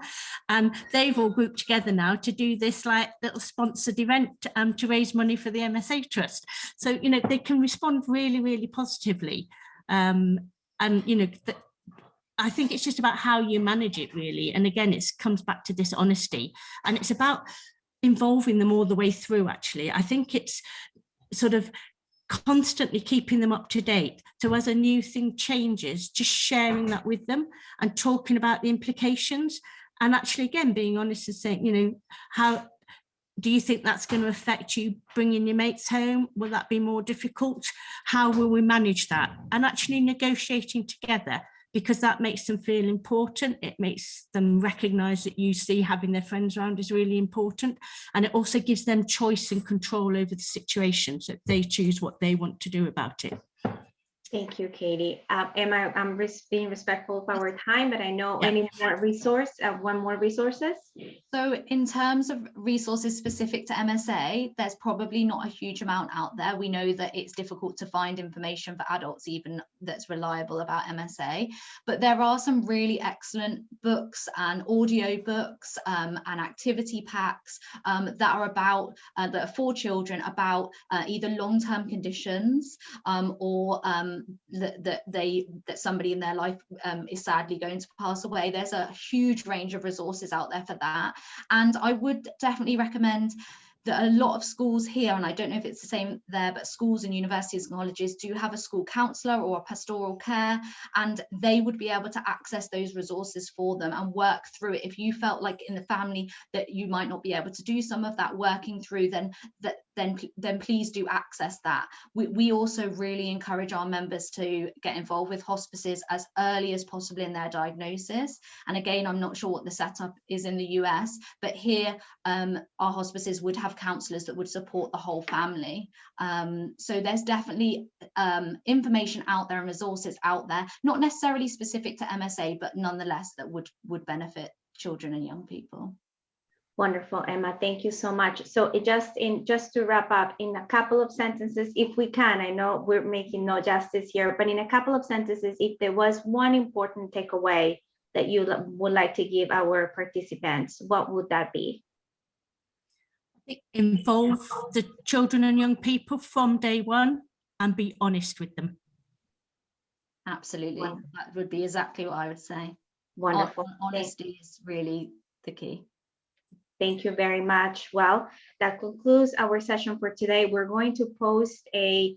and they've all grouped together now to do this like little sponsored event to raise money for the MSA Trust. So, you know, they can respond really, really positively, and you know, I think it's just about how you manage it, really. And again, it comes back to this honesty, and it's about involving them all the way through, actually. I think it's sort of constantly keeping them up to date. So as a new thing changes, just sharing that with them and talking about the implications, and actually, again, being honest and saying, you know, how do you think that's going to affect you bringing your mates home? Will that be more difficult? How will we manage that? And actually negotiating together, because that makes them feel important. It makes them recognise that you see having their friends around is really important. And it also gives them choice and control over the situation, so they choose what they want to do about it. Thank you, Katie. Emma, I'm being respectful of our time, but I know any more resources? So in terms of resources specific to MSA, there's probably not a huge amount out there. We know that it's difficult to find information for adults even that's reliable about MSA, but there are some really excellent books and audio books and activity packs that are about, that are for children, about either long-term conditions or that somebody in their life is sadly going to pass away. There's a huge range of resources out there for that, and I would definitely recommend a lot of schools here, and I don't know if it's the same there, but schools and universities and colleges do have a school counsellor or a pastoral care, and they would be able to access those resources for them and work through it. If you felt like in the family that you might not be able to do some of that working through, then please do access that. We also really encourage our members to get involved with hospices as early as possible in their diagnosis. And again, I'm not sure what the setup is in the US, but here our hospices would have counsellors that would support the whole family. So there's definitely information out there and resources out there, not necessarily specific to MSA, but nonetheless that would benefit children and young people. Wonderful, Emma. Thank you so much. So just to wrap up in a couple of sentences, if we can, I know we're making no justice here, but in a couple of sentences, if there was one important takeaway that you would like to give our participants, what would that be? Involve the children and young people from day one and be honest with them. Absolutely. Wonderful. That would be exactly what I would say. Wonderful. Honesty is really the key. Thank you very much. Well, that concludes our session for today. We're going to post a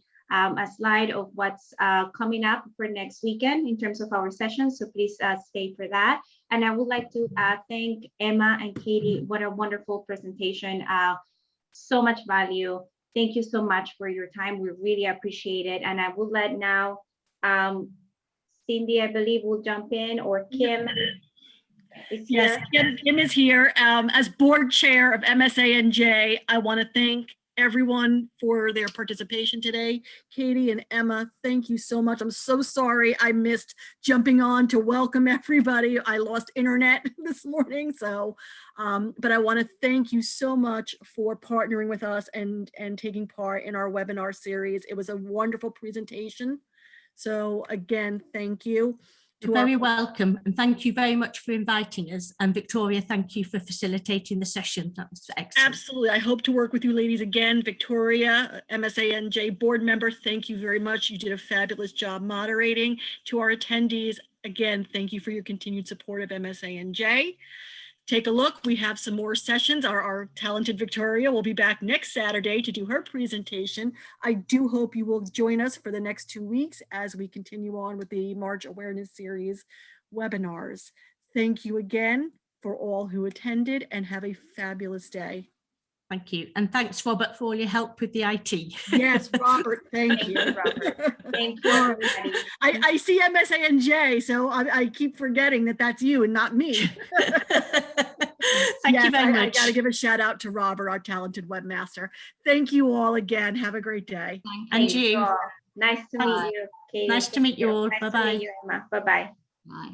slide of what's coming up for next weekend in terms of our sessions. So please stay for that. And I would like to thank Emma and Katie. What a wonderful presentation. So much value. Thank you so much for your time. We really appreciate it. And I will let now Cindy, I believe, will jump in, or Kim. Yes, Kim is here. As board chair of MSA-NJ, I want to thank everyone for their participation today. Katie and Emma, thank you so much. I'm so sorry I missed jumping on to welcome everybody. I lost internet this morning, so but I want to thank you so much for partnering with us and taking part in our webinar series. It was a wonderful presentation. So again, thank you. You're very welcome, and thank you very much for inviting us. And Victoria, thank you for facilitating the session. That was excellent. Absolutely. I hope to work with you ladies again. Victoria, MSA-NJ board member, thank you very much. You did a fabulous job moderating. To our attendees, again, thank you for your continued support of MSA-NJ. Take a look. We have some more sessions. Our talented Victoria will be back next Saturday to do her presentation. I do hope you will join us for the next 2 weeks as we continue on with the March Awareness Series webinars. Thank you again for all who attended, and have a fabulous day. Thank you. And thanks, Robert, for all your help with the IT. Yes, Robert, thank you. Robert. Thank you, everybody. I see MSA-NJ, so I keep forgetting that that's you and not me. Thank you very much. I got to give a shout out to Robert, our talented webmaster. Thank you all again. Have a great day. And you. Nice to meet you, Katie. Nice to meet you all. Nice to Bye-bye. meet you, Emma. Bye-bye. Bye.